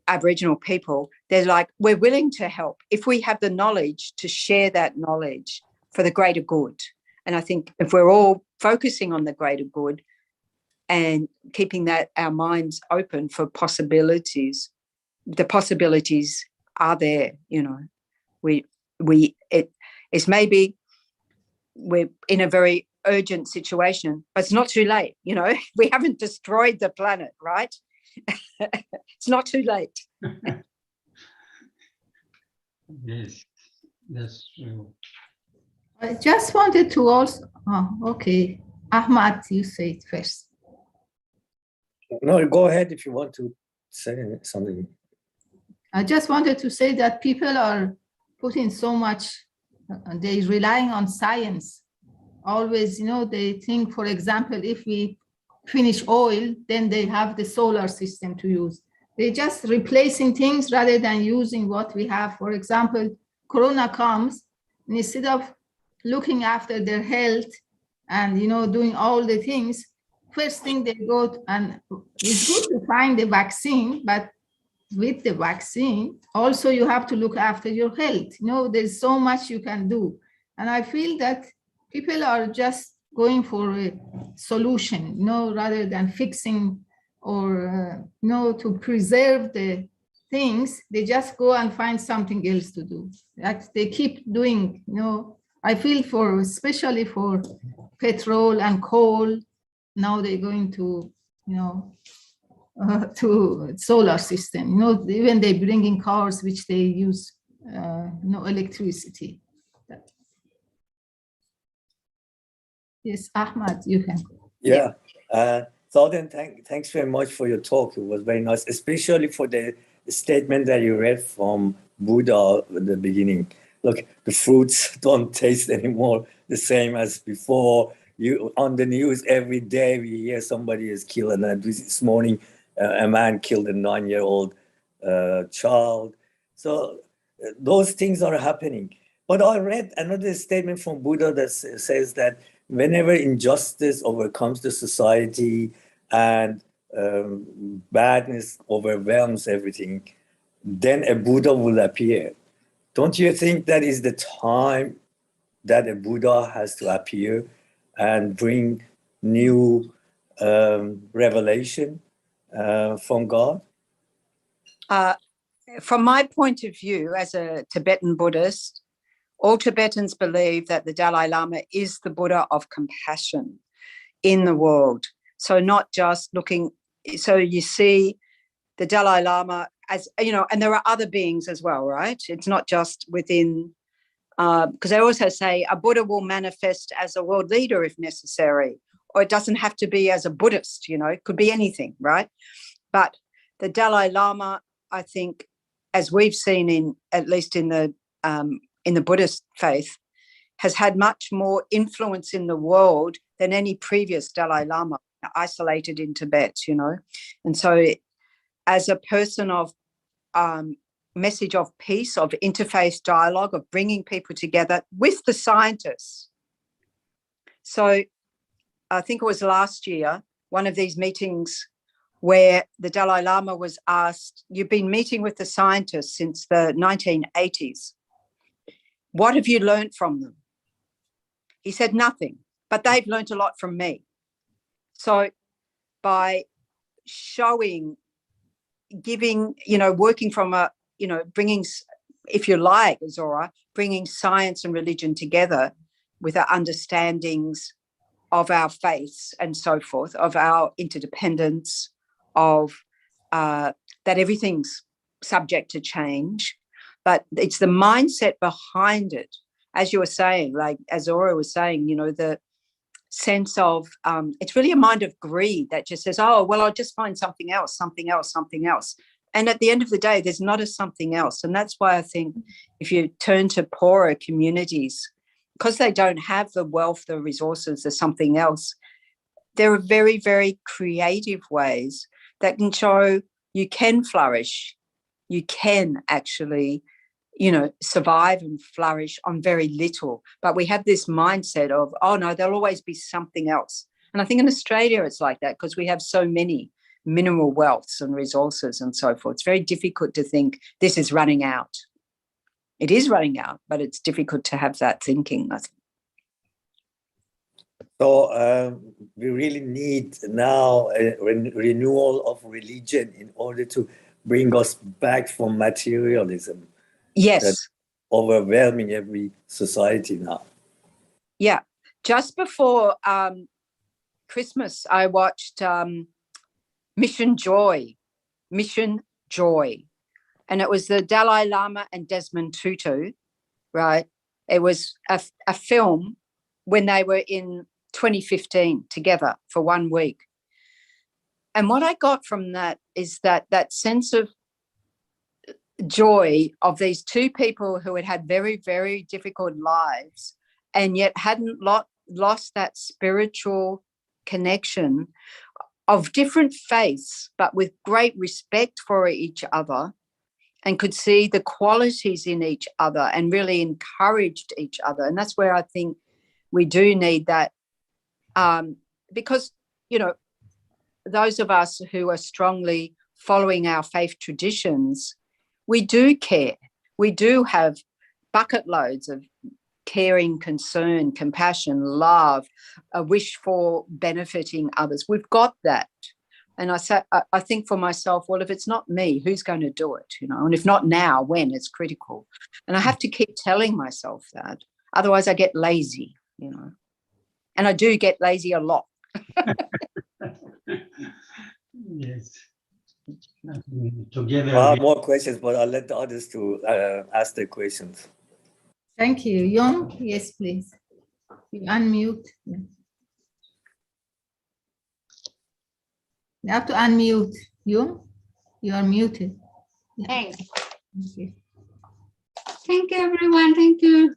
Aboriginal people, they're like, we're willing to help if we have the knowledge to share that knowledge for the greater good. And I think if we're all focusing on the greater good and keeping that our minds open for possibilities, the possibilities are there, you know. It's maybe we're in a very urgent situation, but it's not too late. You know, we haven't destroyed the planet, right? It's not too late. Yes, that's true. I just wanted to also, okay. Ahmad, you say it first. No, go ahead if you want to say something. I just wanted to say that people are putting so much, they're relying on science. Always, you know, they think, for example, if we finish oil, then they have the solar system to use. They're just replacing things rather than using what we have. For example, Corona comes, and instead of looking after their health and, you know, doing all the things, first thing they go, and it's good to find the vaccine, but with the vaccine, also you have to look after your health. You know, there's so much you can do. And I feel that people are just going for a solution, you know, rather than fixing or, you know, to preserve the things, they just go and find something else to do. Like they keep doing, you know, I feel for, especially for petrol and coal, now they're going to, you know, to solar system. You know, even they bring in cars which they use, you know, electricity. Yes, Ahmad, you can. Yeah. Thornton, thanks very much for your talk. It was very nice, especially for the statement that you read from Buddha at the beginning. Look, the fruits don't taste anymore the same as before. You on the news every day we hear somebody is killed, and this morning a man killed a 9-year-old child. So those things are happening. But I read another statement from Buddha that says that whenever injustice overcomes the society and badness overwhelms everything, then a Buddha will appear. Don't you think that is the time that a Buddha has to appear and bring new revelation from God? From my point of view, as a Tibetan Buddhist, all Tibetans believe that the Dalai Lama is the Buddha of compassion in the world. So not just looking, so you see the Dalai Lama as, you know, and there are other beings as well, right? It's not just within, because I also say a Buddha will manifest as a world leader if necessary, or it doesn't have to be as a Buddhist, you know, it could be anything, right? But the Dalai Lama, I think, as we've seen in, at least in the Buddhist faith, has had much more influence in the world than any previous Dalai Lama, isolated in Tibet, you know. And so as a person of message of peace, of interfaith dialogue, of bringing people together with the scientists. So I think it was last year, one of these meetings where the Dalai Lama was asked, you've been meeting with the scientists since the 1980s. What have you learned from them? He said nothing, but they've learned a lot from me. So by showing, giving, you know, working from a, you know, bringing, if you like, Zora, bringing science and religion together with our understandings of our faiths and so forth, of our interdependence, of that everything's subject to change, but it's the mindset behind it. As you were saying, like as Zora was saying, you know, the sense of, it's really a mind of greed that just says, oh, well, I'll just find something else, something else, something else. And at the end of the day, there's not a something else. And that's why I think if you turn to poorer communities, because they don't have the wealth, the resources, there's something else, there are very, very creative ways that can show you can flourish. You can actually, you know, survive and flourish on very little. But we have this mindset of, oh, no, there'll always be something else. And I think in Australia it's like that because we have so many mineral wealths and resources and so forth. It's very difficult to think this is running out. It is running out, but it's difficult to have that thinking, I think. So we really need now a renewal of religion in order to bring us back from materialism. Yes. That's overwhelming every society now. Yeah. just before Christmas, I watched Mission Joy, and it was the Dalai Lama and Desmond Tutu, right? It was a film when they were in 2015 together for 1 week. And what I got from that is that sense of joy of these two people who had had very, very difficult lives and yet hadn't lost that spiritual connection of different faiths, but with great respect for each other, and could see the qualities in each other and really encouraged each other. And that's where I think we do need that, because, you know, those of us who are strongly following our faith traditions, we do care. We do have bucket loads of caring, concern, compassion, love, a wish for benefiting others. We've got that. And I think for myself, well, if it's not me, who's going to do it? You know, and if not now, when? It's critical. And I have to keep telling myself that. Otherwise, I get lazy, you know. And I do get lazy a lot. Yes. Together. I have more questions, but I'll let the others to ask their questions. Thank you. Young, yes, please. You unmute. Yeah. You have to unmute. You are muted. Yeah. Thanks. Okay. Thank you, everyone. Thank you,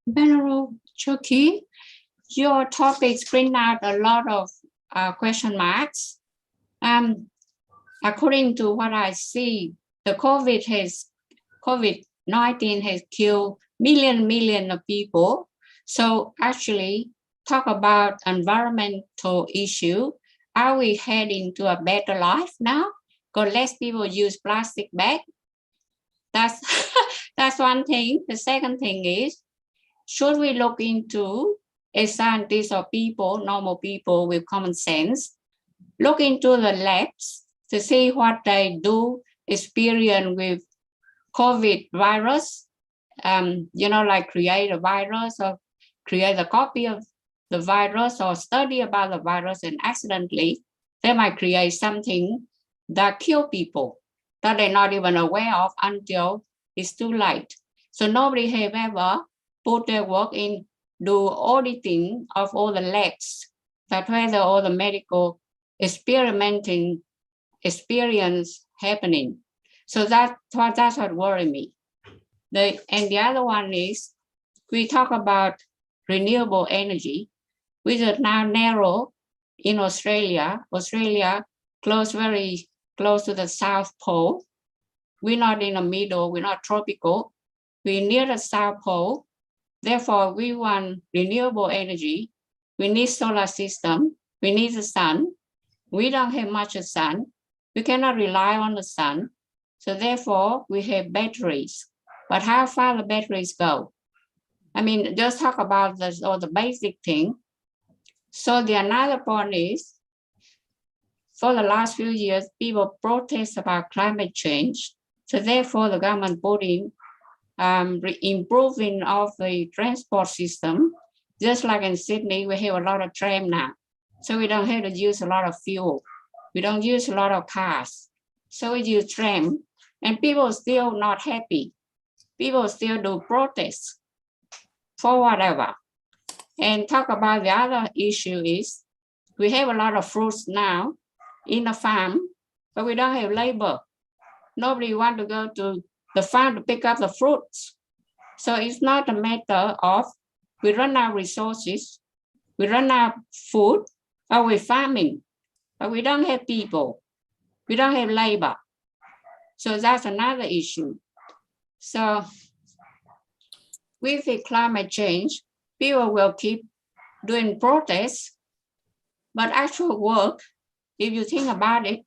Venerable Choki. Your topics bring out a lot of question marks. According to what I see, the COVID-19 has killed million of people. So actually, talk about environmental issue. Are we heading to a better life now? Because less people use plastic bag. That's that's one thing. The second thing is, should we look into, as scientists or people, normal people with common sense, look into the labs to see what they do experience with COVID virus, you know, like create a virus or create a copy of the virus or study about the virus, and accidentally they might create something that kill people that they're not even aware of until it's too late. So nobody have ever put their work in, do auditing of all the labs, that whether all the medical experimenting experience happening. So that's what worries me. And the other one is, we talk about renewable energy, which is now narrow in Australia. Australia very close to the South Pole. We're not in the middle, we're not tropical. We're near the South Pole. Therefore, we want renewable energy. We need solar system. We need the sun. We don't have much of sun. We cannot rely on the sun. So therefore, we have batteries. But how far the batteries go? I mean, just talk about this or the basic thing. So the another point is, for the last few years, people protest about climate change. So therefore, the government putting improving of the transport system. Just like in Sydney, we have a lot of tram now. So we don't have to use a lot of fuel. We don't use a lot of cars. So we use tram, and people still not happy. People still do protests for whatever. And talk about the other issue is, we have a lot of fruits now in the farm, but we don't have labor. Nobody want to go to the farm to pick up the fruits. So it's not a matter of we run out of resources, we run out of food, or we're farming, but we don't have people. We don't have labor. So that's another issue. So with the climate change, people will keep doing protests, but actual work, if you think about it,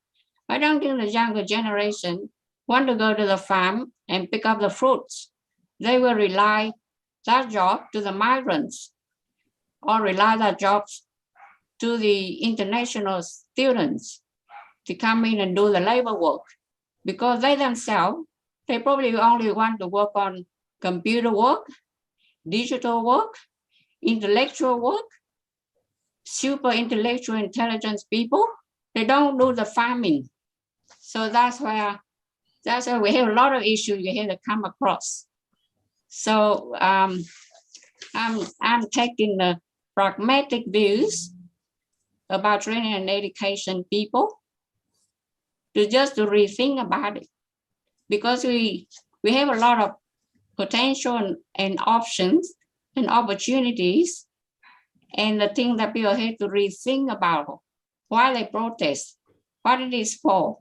I don't think the younger generation want to go to the farm and pick up the fruits. They will rely that job to the migrants, or rely that jobs to the international students to come in and do the labor work, because they themselves, they probably only want to work on computer work, digital work, intellectual work, super intellectual intelligence people, they don't do the farming. So that's why we have a lot of issues you have to come across. So I'm taking the pragmatic views about training and education people to just to rethink about it, because we have a lot of potential and options and opportunities, and the thing that people have to rethink about why they protest, what it is for.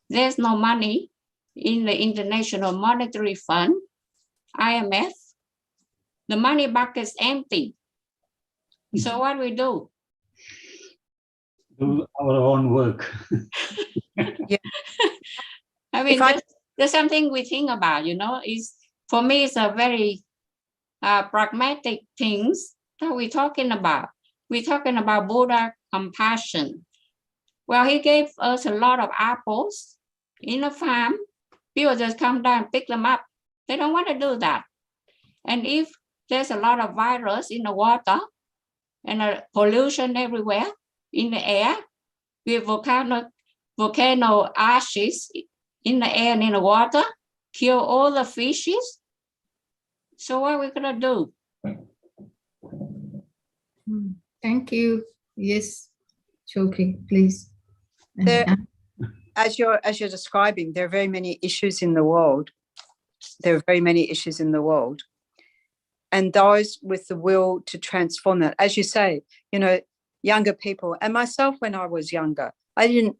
There's no money in the International Monetary Fund, IMF. The money bucket's empty. So what we do? Do our own work. I mean, there's something we think about, for me, it's a very pragmatic things that we're talking about. We're talking about Buddha compassion. Well, he gave us a lot of apples in a farm. People just come down and pick them up. They don't want to do that. And if there's a lot of virus in the water and pollution everywhere in the air, with volcano ashes in the air and in the water, kill all the fishes. So what are we gonna do? Thank you. Yes, Choki, please. As you're describing, there are very many issues in the world. There are very many issues in the world. And those with the will to transform that, as you say, younger people, and myself when I was younger, I didn't,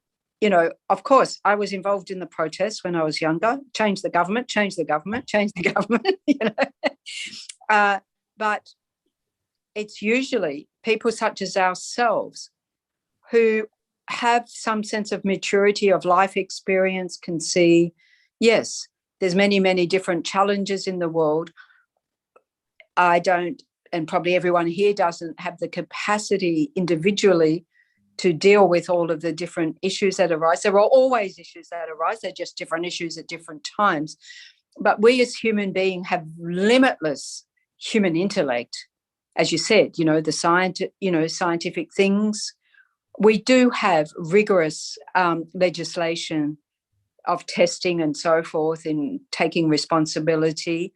of course, I was involved in the protests when I was younger, change the government. But it's usually people such as ourselves who have some sense of maturity of life experience, can see, yes, there's many, many different challenges in the world. I don't, and probably everyone here doesn't have the capacity individually to deal with all of the different issues that arise. There are always issues that arise. They're just different issues at different times. But we as human beings have limitless human intellect. As you said, the scientific things. We do have rigorous legislation of testing and so forth in taking responsibility.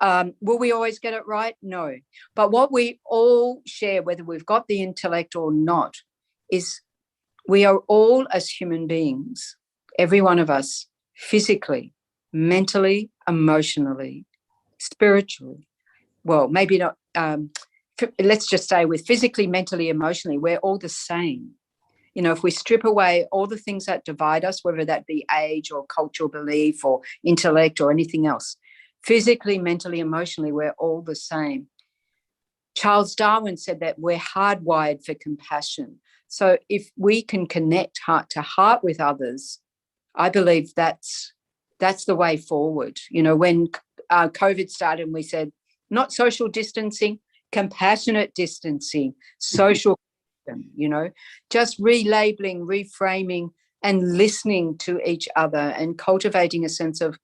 Will we always get it right? No. But what we all share, whether we've got the intellect or not, is we are all as human beings, every one of us, physically, mentally, emotionally, spiritually. Well, maybe not. Let's just say with physically, mentally, emotionally, we're all the same. If we strip away all the things that divide us, whether that be age or cultural belief or intellect or anything else, physically, mentally, emotionally, we're all the same. Charles Darwin said that we're hardwired for compassion. So if we can connect heart to heart with others, I believe that's the way forward. When COVID started and we said, not social distancing, compassionate distancing, social, just relabeling, reframing, and listening to each other and cultivating a sense of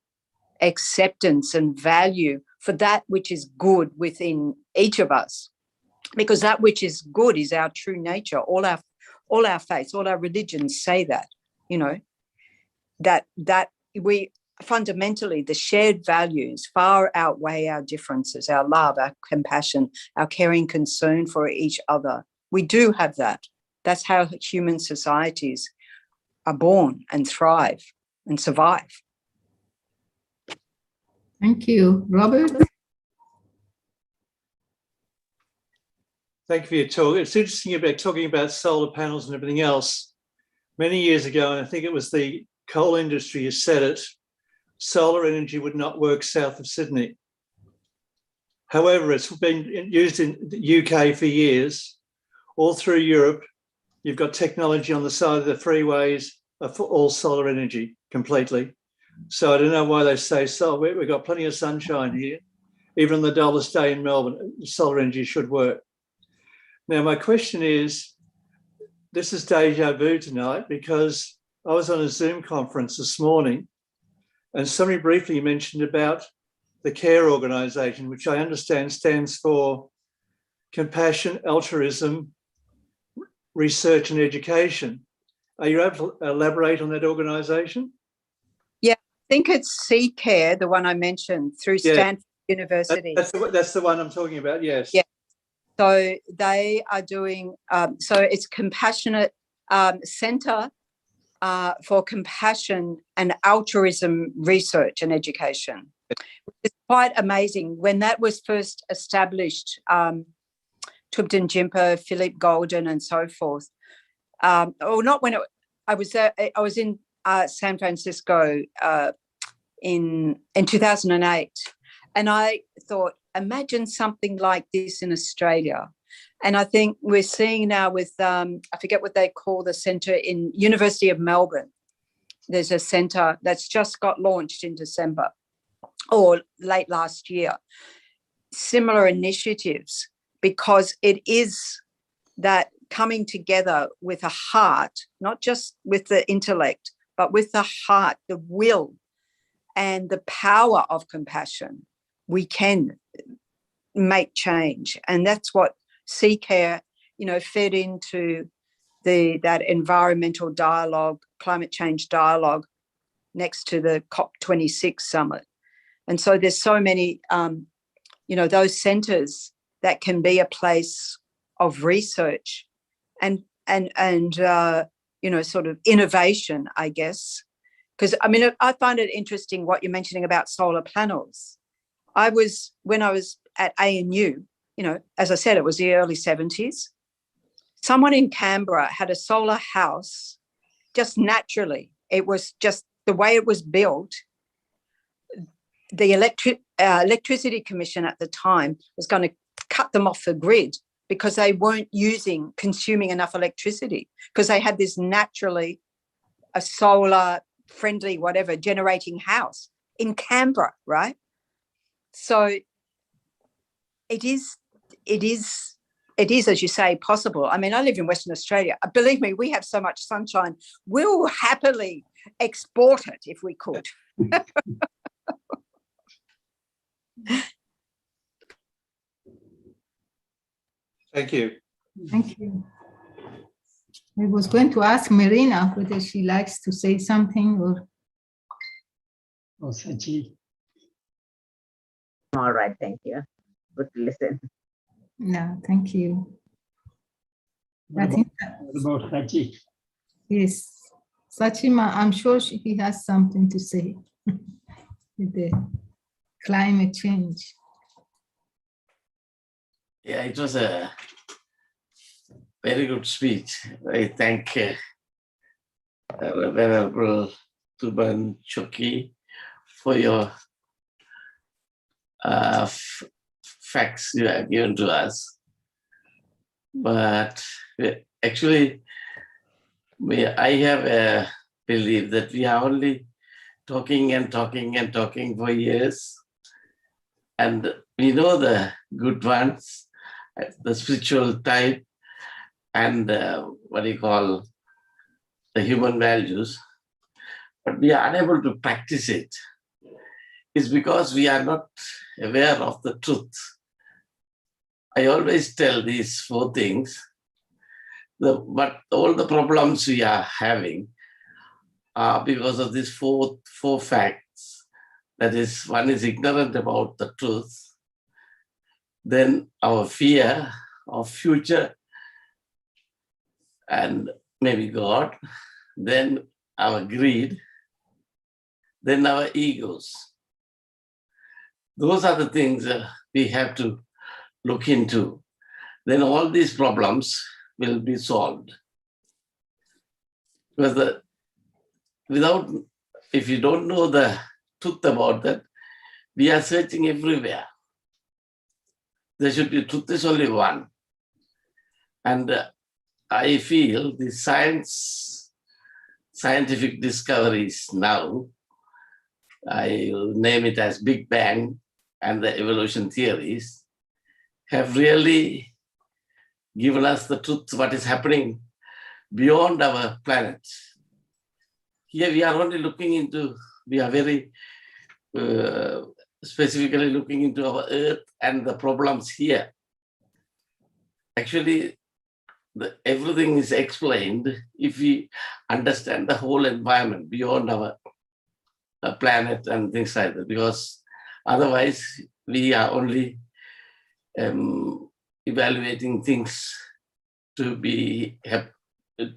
acceptance and value for that which is good within each of us, because that which is good is our true nature. All our faiths, all our religions say that, that we fundamentally, the shared values far outweigh our differences, our love, our compassion, our caring concern for each other. We do have that. That's how human societies are born and thrive and survive. Thank you. Robert? Thank you for your talk. It's interesting about talking about solar panels and everything else. Many years ago, and I think it was the coal industry who said it, solar energy would not work south of Sydney. However, it's been used in the UK for years. All through Europe, you've got technology on the side of the freeways for all solar energy completely. So I don't know why they say so. We've got plenty of sunshine here. Even on the dullest day in Melbourne, solar energy should work. Now, my question is, this is deja vu tonight, because I was on a Zoom conference this morning and somebody briefly mentioned about the CARE organisation, which I understand stands for compassion, altruism, research and education. Are you able to elaborate on that organisation? I think it's CCARE, the one I mentioned, through Yeah. Stanford University. That's the one I'm talking about, yes. Yeah. So they are doing, so it's Compassionate Centre for Compassion and Altruism Research and Education. It's quite amazing. When that was first established, Tubden Jimpa, Philip Golden and so forth, or not when I was there, I was in San Francisco in 2008, and I thought, imagine something like this in Australia. And I think we're seeing now with I forget what they call the centre in University of Melbourne. There's a centre that's just got launched in December or late last year. Similar initiatives, because it is that coming together with a heart, not just with the intellect, but with the heart, the will, and the power of compassion, we can make change. And that's what CCARE, fed into that environmental dialogue, climate change dialogue next to the COP26 summit. And so there's so many, those centres that can be a place of research and sort of innovation, I guess. Because, I find it interesting what you're mentioning about solar panels. When I was at ANU, as I said, it was the early 70s. Someone in Canberra had a solar house just naturally. It was just the way it was built. The Electricity Commission at the time was going to cut them off the grid because they weren't consuming enough electricity, because they had this naturally a solar friendly, whatever, generating house in Canberra, right? So it is, as you say, possible. I live in Western Australia. Believe me, we have so much sunshine. We'll happily export it if we could. Thank you. Thank you. I was going to ask Marina whether she likes to say something or. Oh, Sachi. All right, thank you. Good to listen. No, thank you. What about Sachi? Yes, Sachima, I'm sure he has something to say with the climate change. Yeah, it was a very good speech. I thank Venerable Tuban Choki for your facts you have given to us. But actually, I have a belief that we are only talking and talking and talking for years. And we know the good ones, the spiritual type, and the human values, but we are unable to practice it. It's because we are not aware of the truth. I always tell these 4 things, but all the problems we are having are because of these four facts. That is, one is ignorant about the truth, then our fear of future and maybe God, then our greed, then our egos. Those are the things we have to look into. Then all these problems will be solved. Because if you don't know the truth about that, we are searching everywhere. There should be truth is only one. And I feel the scientific discoveries now, I will name it as Big Bang and the evolution theories, have really given us the truth, what is happening beyond our planet. Here we are only looking into, we are very specifically looking into our Earth and the problems here. actually everything is explained if we understand the whole environment beyond our planet and things like that, because otherwise we are only evaluating things to be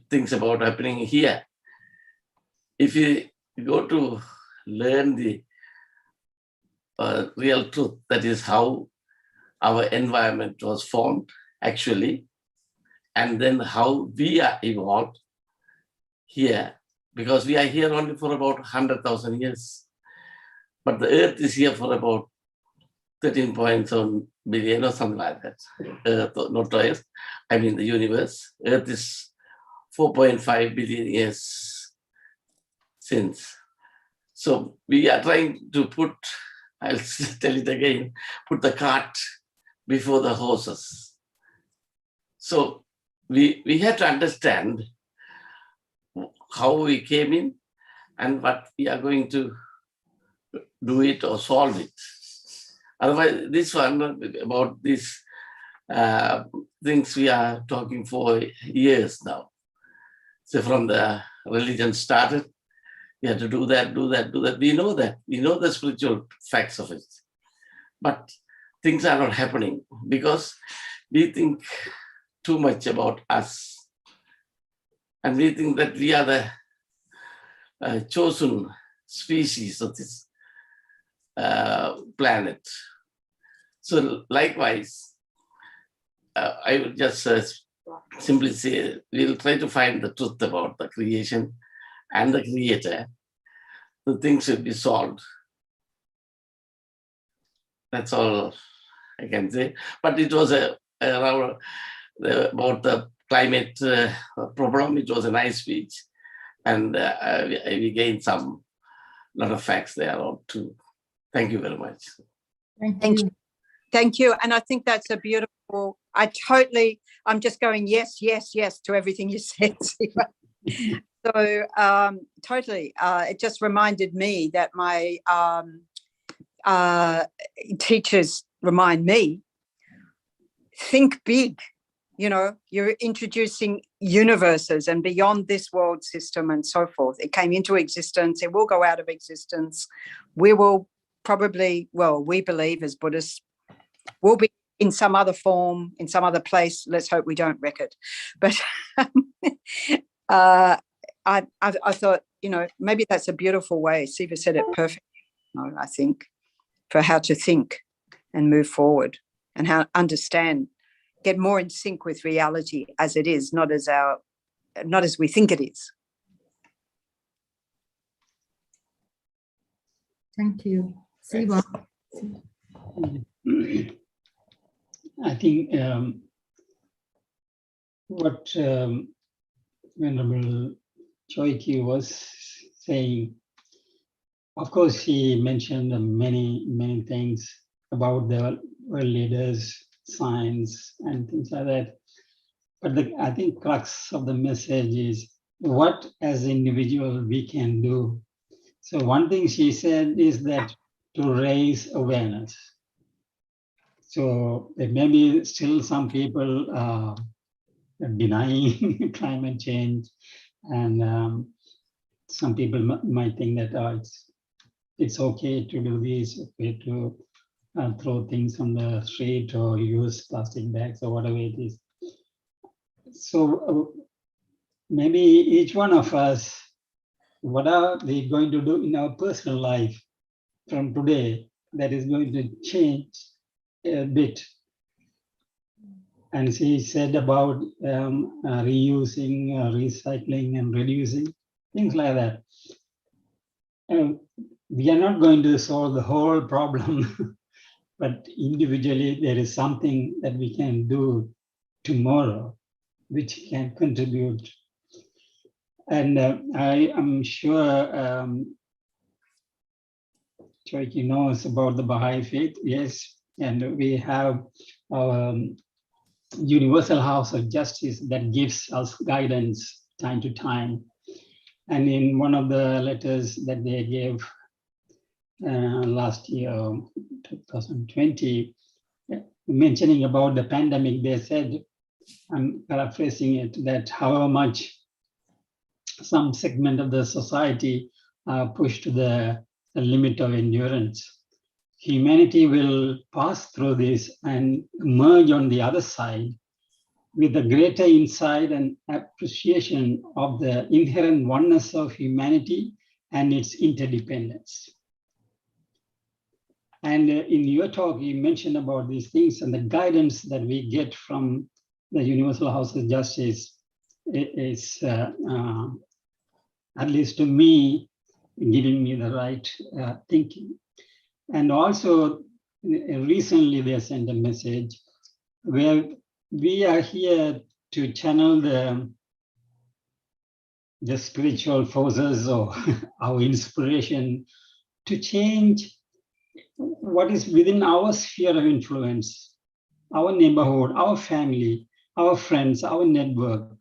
things about happening here. If you go to learn the real truth, that is how our environment was formed actually, and then how we are evolved here, because we are here only for about 100,000 years, but the earth is here for about 13.7 billion or something like that. Earth, not Earth, I mean the universe. Earth is 4.5 billion years since. So we are trying to put, I'll tell it again, put the cart before the horses. So we have to understand how we came in and what we are going to do it or solve it. Otherwise, this one about these things we are talking for years now. So from the religion started, we had to do that, do that, do that. We know that. We know the spiritual facts of it. But things are not happening because we think too much about us. And we think that we are the chosen species of this planet. So likewise, I would just simply say, we'll try to find the truth about the creation and the creator. The things will be solved. That's all I can say. But it was about the climate problem. It was a nice speech. And we gained lot of facts there too. Thank you very much. Thank you. Thank you. And I think that's a beautiful, I'm just going, yes, yes, yes to everything you said, Siva. So totally, it just reminded me that my teachers remind me, think big. You know, you're introducing universes and beyond this world system and so forth. It came into existence. It will go out of existence. We will probably, well, we believe as Buddhists, will be in some other form, in some other place. Let's hope we don't wreck it. But I thought, you know, maybe that's a beautiful way. Siva said it perfectly, you know, I think, for how to think and move forward and how to understand, get more in sync with reality as it is, not as we think it is. Thank you. Siva. I think what Venerable Choiki was saying, of course, he mentioned many things about the world leaders, science, and things like that. But I think crux of the message is what as individual we can do. So one thing she said is that to raise awareness. So there may be still some people denying climate change, and some people might think that it's okay to do this, okay to throw things on the street or use plastic bags or whatever it is. So maybe each one of us, what are we going to do in our personal life from today that is going to change a bit? And she said about reusing, recycling, and reducing, things like that. We are not going to solve the whole problem, but individually there is something that we can do tomorrow which can contribute. And I am sure Choiki knows about the Baha'i faith, yes, and we have our Universal House of Justice that gives us guidance time to time. And in one of the letters that they gave last year, 2020, mentioning about the pandemic, they said I'm paraphrasing it, that however much some segment of the society pushed to the limit of endurance, humanity will pass through this and emerge on the other side with a greater insight and appreciation of the inherent oneness of humanity and its interdependence. And in your talk, you mentioned about these things, and the guidance that we get from the Universal House of Justice is, at least to me, giving me the right thinking. And also, recently they sent a message where we are here to channel the spiritual forces or our inspiration to change what is within our sphere of influence, our neighborhood, our family, our friends, our network,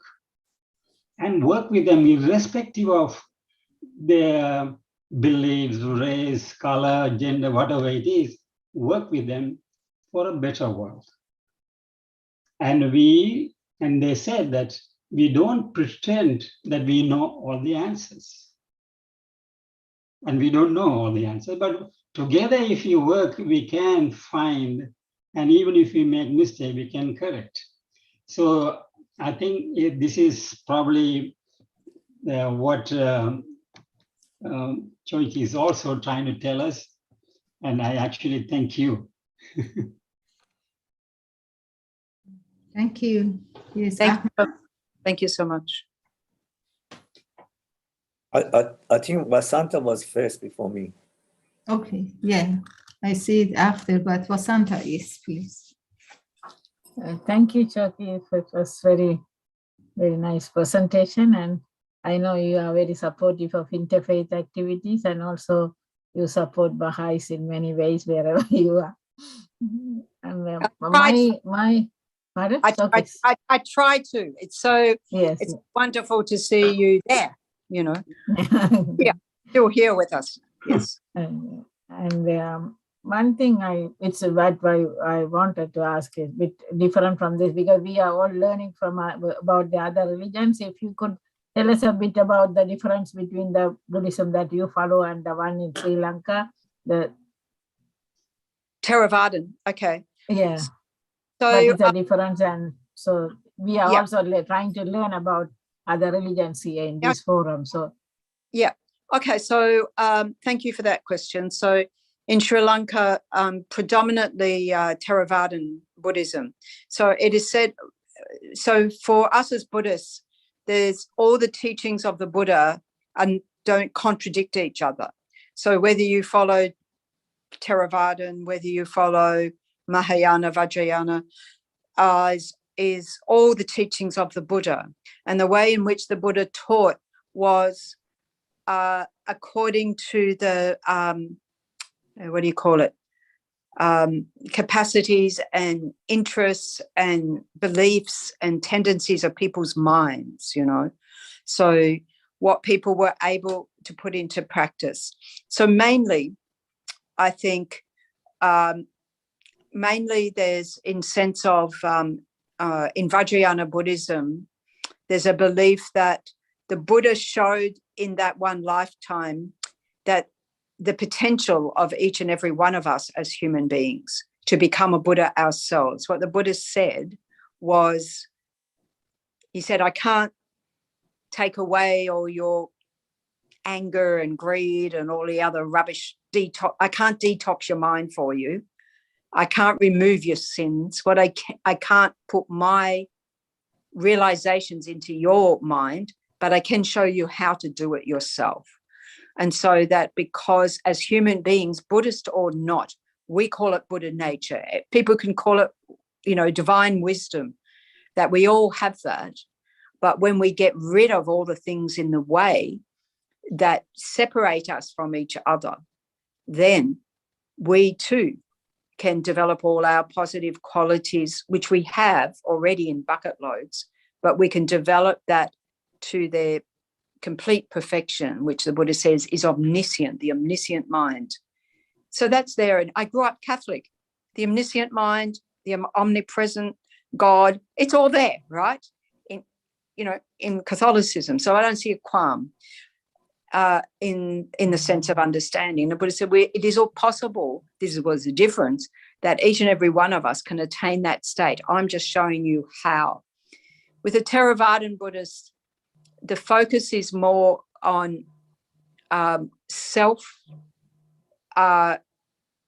and work with them irrespective of their beliefs, race, color, gender, whatever it is, work with them for a better world. And they said that we don't pretend that we know all the answers. And we don't know all the answers, but together, if you work, we can find, and even if we make mistakes, we can correct. So I think this is probably what Choiki is also trying to tell us. And I actually thank you. Thank you. Yes, Thank you so much. I think Vasanta was first before me. okay, yeah, I see it after, but Vasanta is, please. Thank you, Choki. It was very, very nice presentation. And I know you are very supportive of interfaith activities, and also you support Baha'is in many ways wherever you are. And I try to. It's so, yes, it's wonderful to see you there, you know. Yeah, still here with us. Yes. And one thing it's what I wanted to ask is a bit different from this, because we are all learning from about the other religions. If you could tell us a bit about the difference between the Buddhism that you follow and the one in Sri Lanka, the Theravadan. Okay. Yeah. So what is the difference? And so we are yeah. also trying to learn about other religions here in this forum. So yeah. Okay. So thank you for that question. So in Sri Lanka, predominantly Theravadan Buddhism. So it is said, so for us as Buddhists, there's all the teachings of the Buddha and don't contradict each other. So whether you follow Theravadan, whether you follow Mahayana, Vajrayana, is all the teachings of the Buddha. And the way in which the Buddha taught was according to the, what do you call it? Capacities and interests and beliefs and tendencies of people's minds, you know. So what people were able to put into practice. So mainly, I think, mainly there's in sense of, in Vajrayana Buddhism, there's a belief that the Buddha showed in that one lifetime that the potential of each and every one of us as human beings to become a Buddha ourselves. What the Buddha said was, he said, I can't take away all your anger and greed and all the other rubbish. I can't detox your mind for you. I can't remove your sins. What I can't put my realizations into your mind, but I can show you how to do it yourself. And so that because as human beings, Buddhist or not, we call it Buddha nature. People can call it, you know, divine wisdom, that we all have that. But when we get rid of all the things in the way that separate us from each other, then we too can develop all our positive qualities, which we have already in bucket loads, but we can develop that to their complete perfection, which the Buddha says is omniscient, the omniscient mind. So that's there. And I grew up Catholic, the omniscient mind, the omnipresent, God, it's all there, right? In Catholicism. So I don't see a qualm in the sense of understanding. The Buddha said, it is all possible. This was the difference, that each and every one of us can attain that state. I'm just showing you how. With the Theravadan Buddhists, the focus is more on self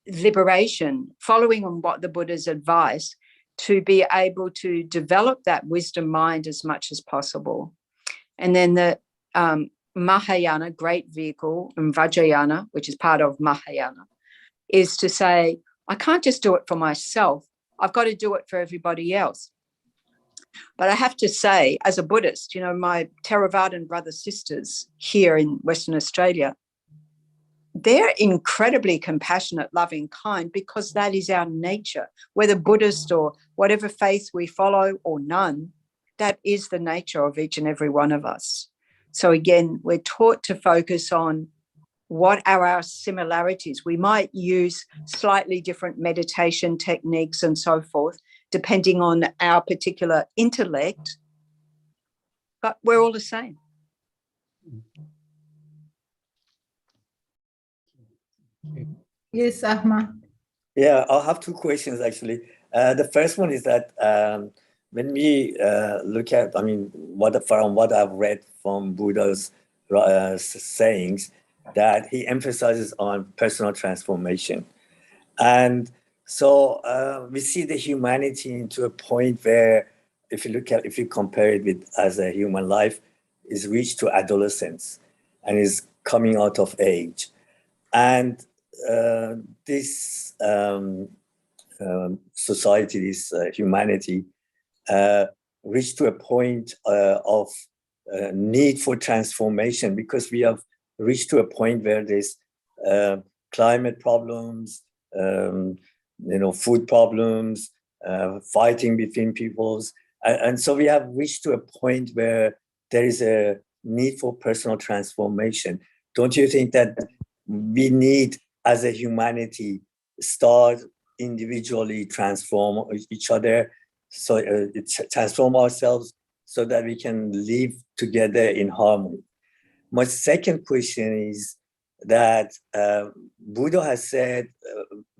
liberation, following on what the Buddha's advice, to be able to develop that wisdom mind as much as possible. And then the Mahayana, great vehicle, and Vajrayana, which is part of Mahayana, is to say, I can't just do it for myself. I've got to do it for everybody else. But I have to say, as a Buddhist, my Theravadan brothers, sisters here in Western Australia, they're incredibly compassionate, loving, kind, because that is our nature. Whether Buddhist or whatever faith we follow or none, that is the nature of each and every one of us. So again, we're taught to focus on what are our similarities. We might use slightly different meditation techniques and so forth, depending on our particular intellect, but we're all the same. Yes, Ahmad. Yeah, I'll have two questions actually. The first one is that when we look at, from what I've read from Buddha's sayings, that he emphasizes on personal transformation. And so we see the humanity to a point where, if you compare it with as a human life, is reached to adolescence and is coming out of age. And this society, this humanity, reached to a point of need for transformation, because we have reached to a point where there's climate problems, food problems, fighting between peoples. And so we have reached to a point where there is a need for personal transformation. Don't you think that we need, as a humanity, start individually transform each other, so transform ourselves so that we can live together in harmony? My second question is that Buddha has said,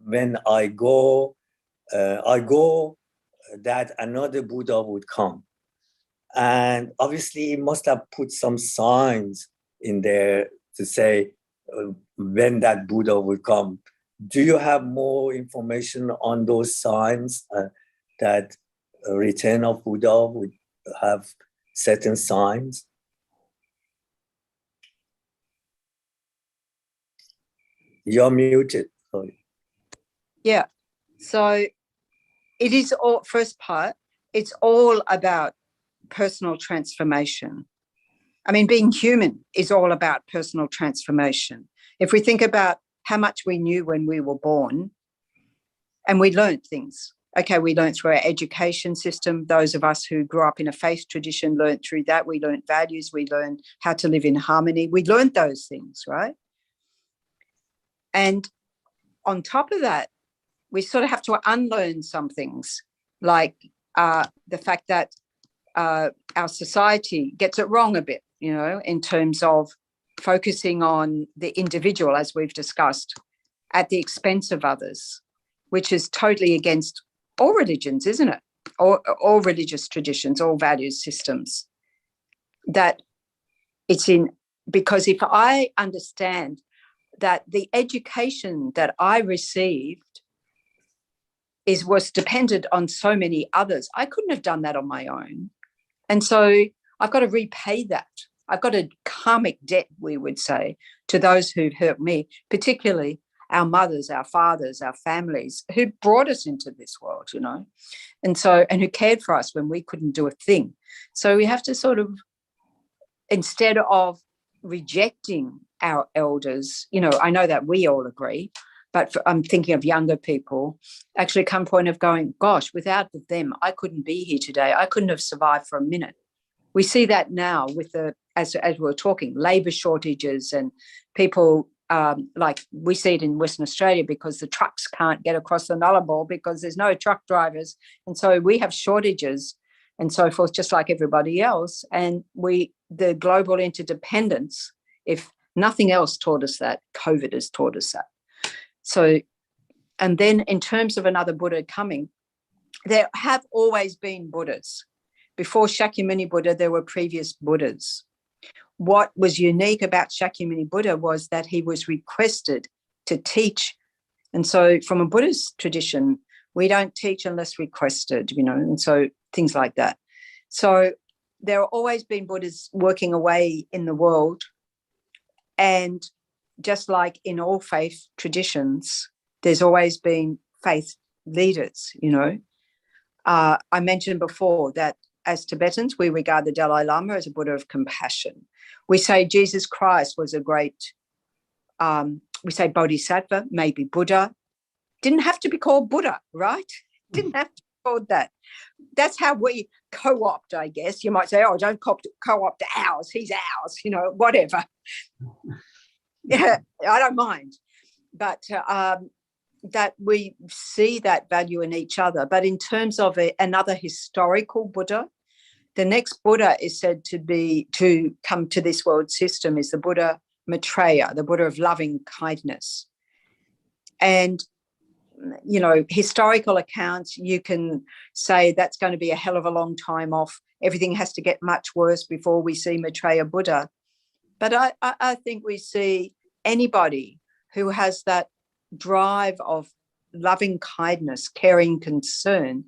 when I go, that another Buddha would come. And obviously he must have put some signs in there to say when that Buddha will come. Do you have more information on those signs, that a return of Buddha would have certain signs? You're muted. Sorry. Yeah. So it is all, first part, it's all about personal transformation. Being human is all about personal transformation. If we think about how much we knew when we were born, and we learned things. Okay, we learned through our education system. Those of us who grew up in a faith tradition learned through that. We learned values. We learned how to live in harmony. We learned those things, right? And on top of that, we sort of have to unlearn some things, like the fact that our society gets it wrong a bit, in terms of focusing on the individual, as we've discussed, at the expense of others, which is totally against all religions, isn't it? All religious traditions, all values systems. That it's in, because if I understand that the education that I received was dependent on so many others, I couldn't have done that on my own. And so I've got to repay that. I've got a karmic debt, we would say, to those who've hurt me, particularly our mothers, our fathers, our families, who brought us into this world, and who cared for us when we couldn't do a thing. So we have to sort of, instead of rejecting our elders, I know that we all agree, but I'm thinking of younger people, actually come point of going, gosh, without them, I couldn't be here today. I couldn't have survived for a minute. We see that now with as we're talking, labour shortages and people like we see it in Western Australia because the trucks can't get across the Nullarbor because there's no truck drivers. And so we have shortages and so forth, just like everybody else. And the global interdependence, if nothing else taught us that, COVID has taught us that. So, and then in terms of another Buddha coming, there have always been Buddhas. Before Shakyamuni Buddha, there were previous Buddhas. What was unique about Shakyamuni Buddha was that he was requested to teach. And so from a Buddhist tradition, we don't teach unless requested, you know, and so things like that. So there have always been Buddhas working away in the world. And just like in all faith traditions, there's always been faith leaders, you know. I mentioned before that as Tibetans, we regard the Dalai Lama as a Buddha of compassion. We say Jesus Christ was a great, we say Bodhisattva, maybe Buddha. Didn't have to be called Buddha, right? Didn't have to be called that. That's how we co-opt, I guess. You might say, oh, don't co-opt ours. He's ours, you know, whatever. Yeah, I don't mind. But that we see that value in each other. But in terms of another historical Buddha, the next Buddha is said to come to this world system is the Buddha Maitreya, the Buddha of loving kindness. And, you know, historical accounts, you can say that's going to be a hell of a long time off. Everything has to get much worse before we see Maitreya Buddha. But I think we see anybody who has that drive of loving kindness, caring concern,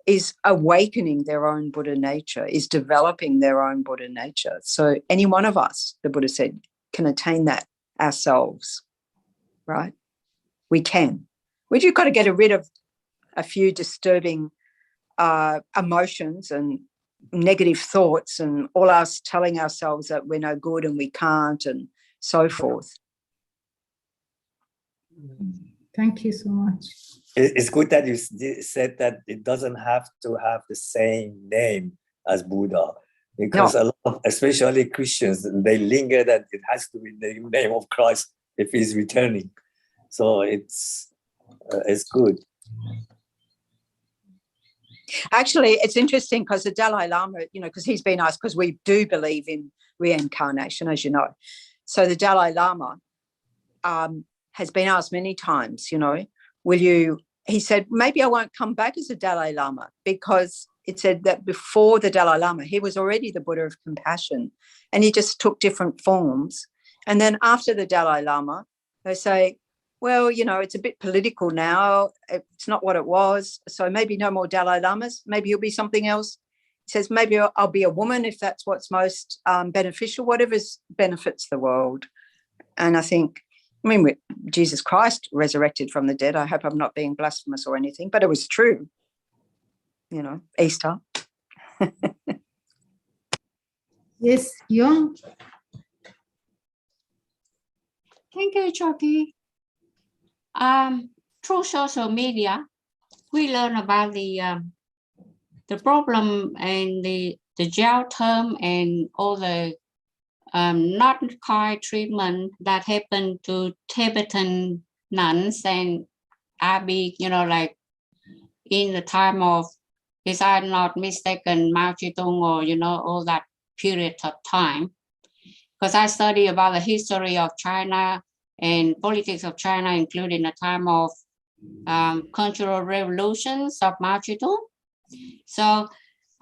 is awakening their own Buddha nature, is developing their own Buddha nature. So any one of us, the Buddha said, can attain that ourselves, right? We can. We just got to get rid of a few disturbing emotions and negative thoughts and all us telling ourselves that we're no good and we can't and so forth. Thank you so much. It's good that you said that it doesn't have to have the same name as Buddha, because a lot of, especially Christians, they linger that it has to be the name of Christ if he's returning. So it's good. Actually, it's interesting because the Dalai Lama, you know, because he's been asked, because we do believe in reincarnation, as you know. So the Dalai Lama has been asked many times, you know, he said, maybe I won't come back as a Dalai Lama, because it said that before the Dalai Lama, he was already the Buddha of compassion and he just took different forms. And then after the Dalai Lama, they say, well, you know, it's a bit political now. It's not what it was. So maybe no more Dalai Lamas. Maybe you'll be something else. He says, maybe I'll be a woman if that's what's most beneficial, whatever benefits the world. And I think, Jesus Christ resurrected from the dead. I hope I'm not being blasphemous or anything, but it was true. You know, Easter. Yes, Young. Thank you, Choki. Through social media, we learn about the problem and the jail term and all the not kind treatment that happened to Tibetan nuns and Abi, you know, like in the time of, if I'm not mistaken, Mao Zedong, or, you know, all that period of time. Because I study about the history of China and politics of China, including the time of cultural revolutions of Mao Zedong. So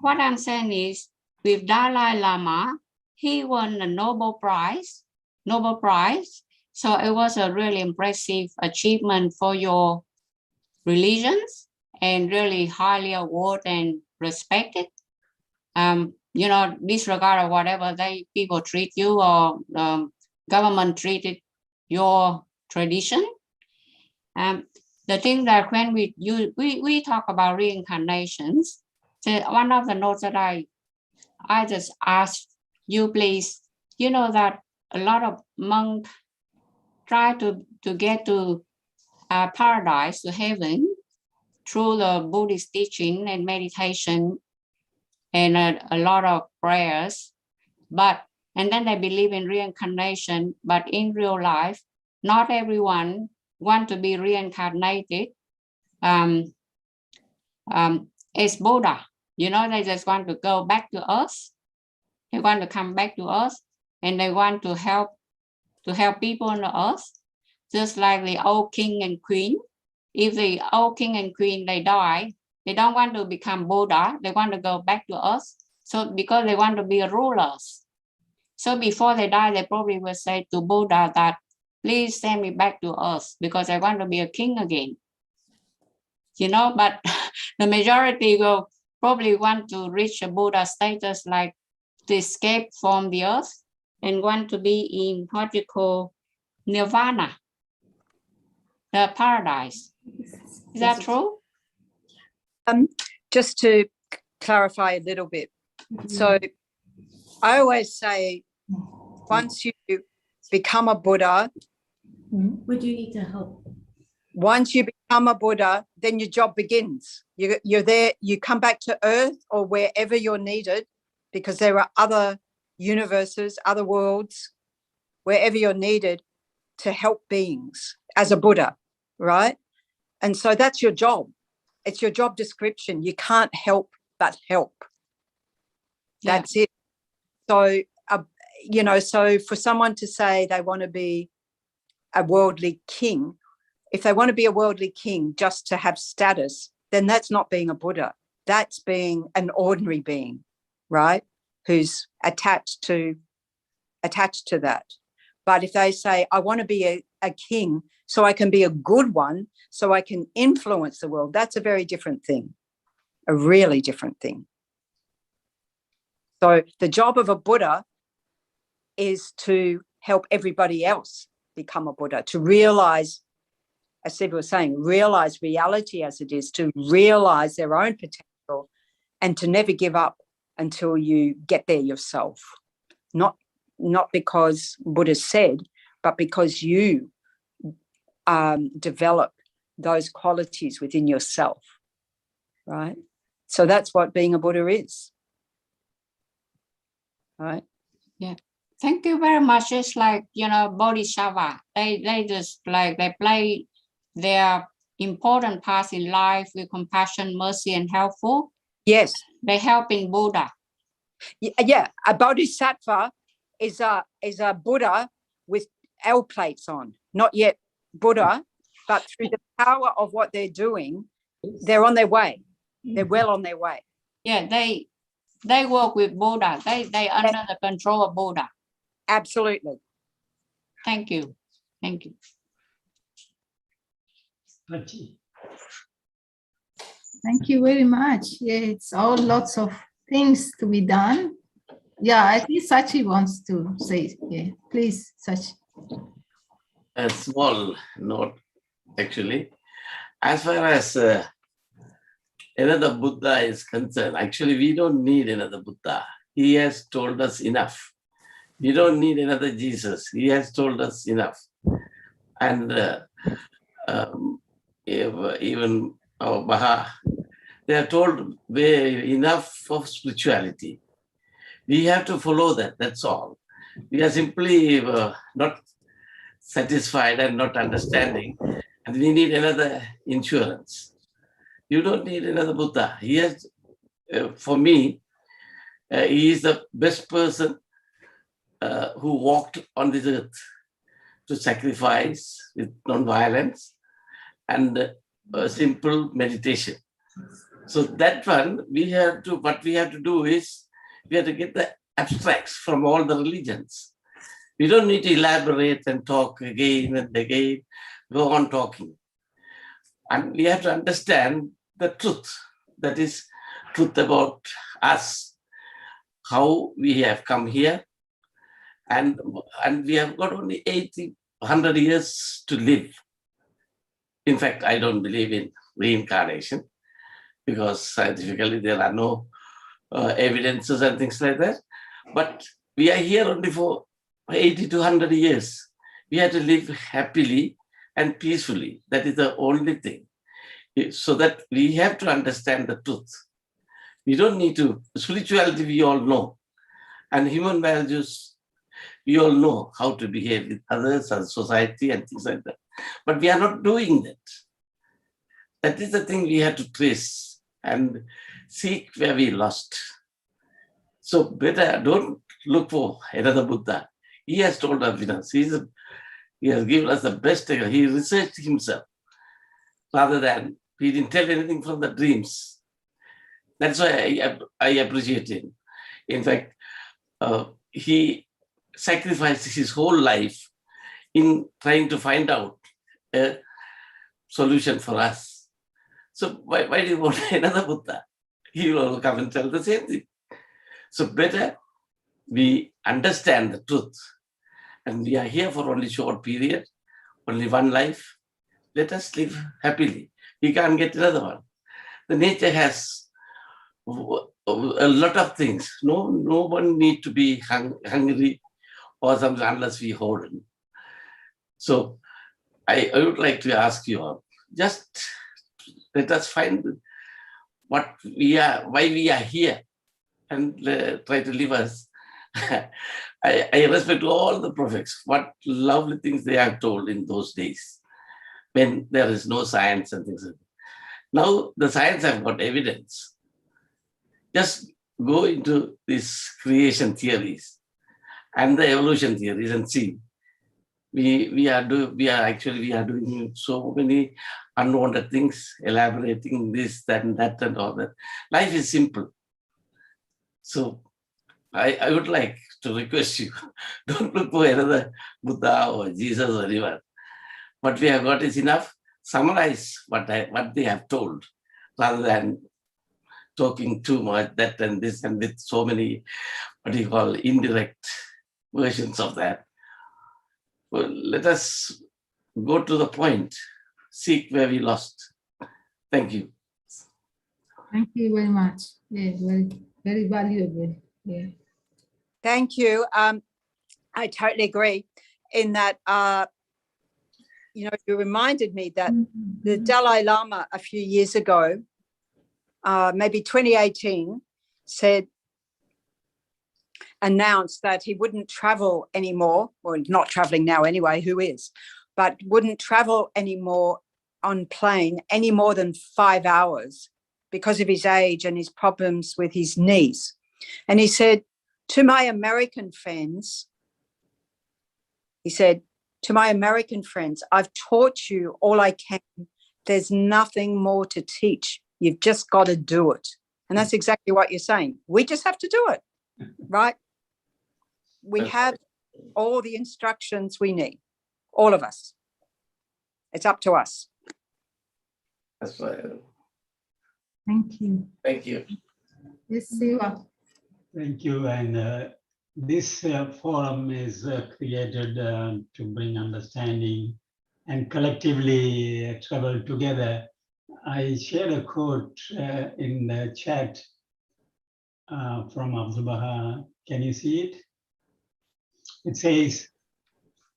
what I'm saying is, with Dalai Lama, he won the Nobel Prize. So it was a really impressive achievement for your religions and really highly awarded and respected. You know, disregard of whatever people treat you or government treated your tradition. The thing that when we talk about reincarnations, so one of the notes that I just asked you, please, you know that a lot of monks try to get to paradise, to heaven, through the Buddhist teaching and meditation and a lot of prayers, and then they believe in reincarnation, but in real life, not everyone want to be reincarnated as Buddha. You know, they just want to go back to us. They want to come back to us, and they want to help people on the earth, just like the old king and queen. If the old king and queen, they die, they don't want to become Buddha. They want to go back to us. So because they want to be rulers. So before they die, they probably will say to Buddha that, please send me back to us because I want to be a king again. You know, but the majority will probably want to reach a Buddha status, like to escape from the earth and want to be in what you call nirvana, the paradise. Is that true? Just to clarify a little bit. So I always say, once you become a Buddha, would you need to help? Once you become a Buddha, then your job begins. You're there, you come back to earth or wherever you're needed, because there are other universes, other worlds, wherever you're needed to help beings as a Buddha, right? And so that's your job. It's your job description. You can't help but help. Yeah. That's it. So, you know, so for someone to say they want to be a worldly king, if they want to be a worldly king just to have status, then that's not being a Buddha. That's being an ordinary being, right? Who's attached to that. But if they say, I want to be a king so I can be a good one, so I can influence the world, that's a very different thing, a really different thing. So the job of a Buddha is to help everybody else become a Buddha, to realize, as Siva was saying, realize reality as it is, to realize their own potential and to never give up until you get there yourself. Not because Buddha said, but because you develop those qualities within yourself, right? So that's what being a Buddha is, right? Yeah. Thank you very much. It's like, you know, Bodhisattva. They just like, they play their important part in life with compassion, mercy, and helpful. Yes. They helping Buddha. Yeah, a Bodhisattva is a Buddha with L plates on, not yet Buddha, but through the power of what they're doing, they're on their way. They're well on their way. Yeah, they work with Buddha. They under the control of Buddha. Absolutely. Thank you. Thank you. Thank you very much. Yeah, it's all lots of things to be done. Yeah, I think Sachi wants to say, yeah, please, Sachi. A small note, actually. As far as another Buddha is concerned, actually, we don't need another Buddha. He has told us enough. We don't need another Jesus. He has told us enough. And even our Baha, they are told enough of spirituality. We have to follow that, that's all. We are simply not satisfied and not understanding, and we need another insurance. You don't need another Buddha. He has, for me, he is the best person who walked on this earth to sacrifice with non-violence and simple meditation. So that one, what we have to do is, we have to get the abstracts from all the religions. We don't need to elaborate and talk again and again, go on talking. And we have to understand the truth, that is truth about us, how we have come here, and we have got only 100 years to live. In fact, I don't believe in reincarnation because scientifically there are no evidences and things like that. But we are here only for 80 to 100 years. We have to live happily and peacefully. That is the only thing. So that we have to understand the truth. We don't need to, spirituality we all know. And human values, We all know how to behave with others and society and things like that. But we are not doing that. That is the thing we have to trace and seek where we lost. So better don't look for another Buddha. He has told us, he has given us the best. He researched himself rather than he didn't tell anything from the dreams. That's why I appreciate him. In fact, he sacrificed his whole life in trying to find out a solution for us. So why do you want another Buddha? He will come and tell the same thing. So better we understand the truth. And we are here for only short period, only one life. Let us live happily. We can't get another one. The nature has a lot of things. No one need to be hungry or something unless we hold it. So I would like to ask you all, just let us find what we are, why we are here, and try to live us. I respect all the prophets, what lovely things they have told in those days when there is no science and things like that. Now the science have got evidence. Just go into these creation theories and the evolution theories and see. We are doing so many unwanted things, elaborating this, that, and that, and all that. Life is simple. So I would like to request you, don't look for another Buddha or Jesus or anyone. What we have got is enough. Summarize what they have told, rather than talking too much, that and this, and with so many, what you call, indirect versions of that. Well, let us go to the point, seek where we lost. Thank you. Thank you very much. Yeah, very valuable. Yeah. Thank you. I totally agree in that, you reminded me that the Dalai Lama a few years ago, maybe 2018, announced that he wouldn't travel anymore, or not traveling now anyway, who is, but wouldn't travel anymore on plane any more than 5 hours because of his age and his problems with his knees. And he said, to my American friends, I've taught you all I can. There's nothing more to teach. You've just got to do it. And that's exactly what you're saying. We just have to do it, right? We have all the instructions we need, all of us. It's up to us. That's right. Thank you. Thank you. Yes, Siva. Thank you. And this forum is created to bring understanding and collectively travel together. I shared a quote in the chat from Abdul Baha. Can you see it? It says,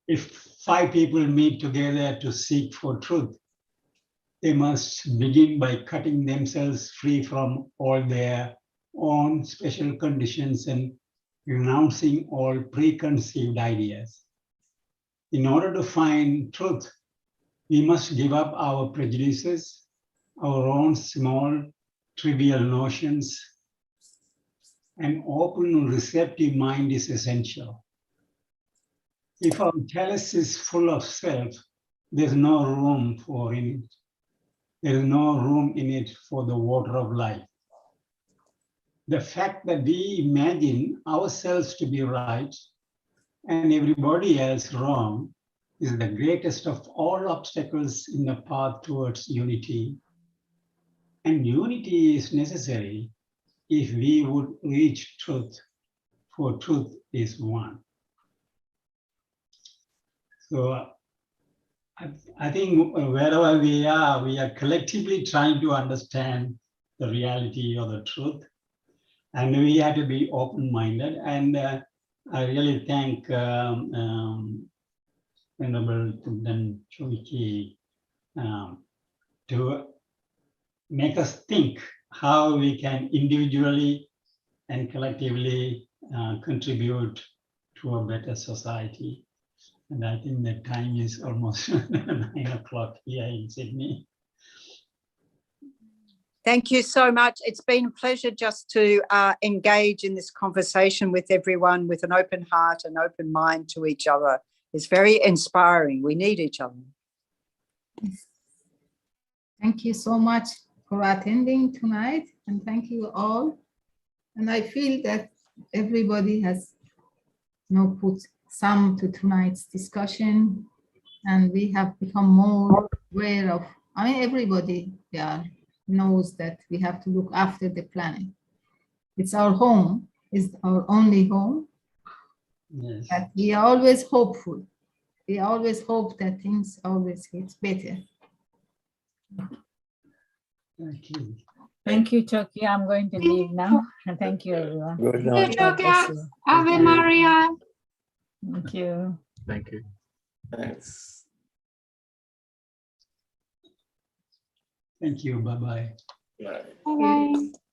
if 5 people meet together to seek for truth, they must begin by cutting themselves free from all their own special conditions and renouncing all preconceived ideas. In order to find truth, we must give up our prejudices, our own small, trivial notions. An open, receptive mind is essential. If our chalice is full of self, there's no room for in it. There is no room in it for the water of life. The fact that we imagine ourselves to be right and everybody else wrong is the greatest of all obstacles in the path towards unity. And unity is necessary if we would reach truth, for truth is one. So I think wherever we are collectively trying to understand the reality of the truth. And we have to be open-minded. And I really thank Venerable Tugden Choiki to make us think how we can individually and collectively contribute to a better society. And I think the time is almost 9 o'clock here in Sydney. Thank you so much. It's been a pleasure just to engage in this conversation with everyone with an open heart and open mind to each other. It's very inspiring. We need each other. Thank you so much for attending tonight, and thank you all. And I feel that everybody has put some to tonight's discussion, and we have become more aware of, everybody knows that we have to look after the planet. It's our home, it's our only home. Yes. But we are always hopeful. We always hope that things always get better. Thank you. Thank you, Choki. I'm going to leave now. And thank you, everyone. Good Thank night. you, God bless you. Ave Maria. Thank you. Thank you. Thanks. Thank you. Bye-bye. Bye. Bye-bye.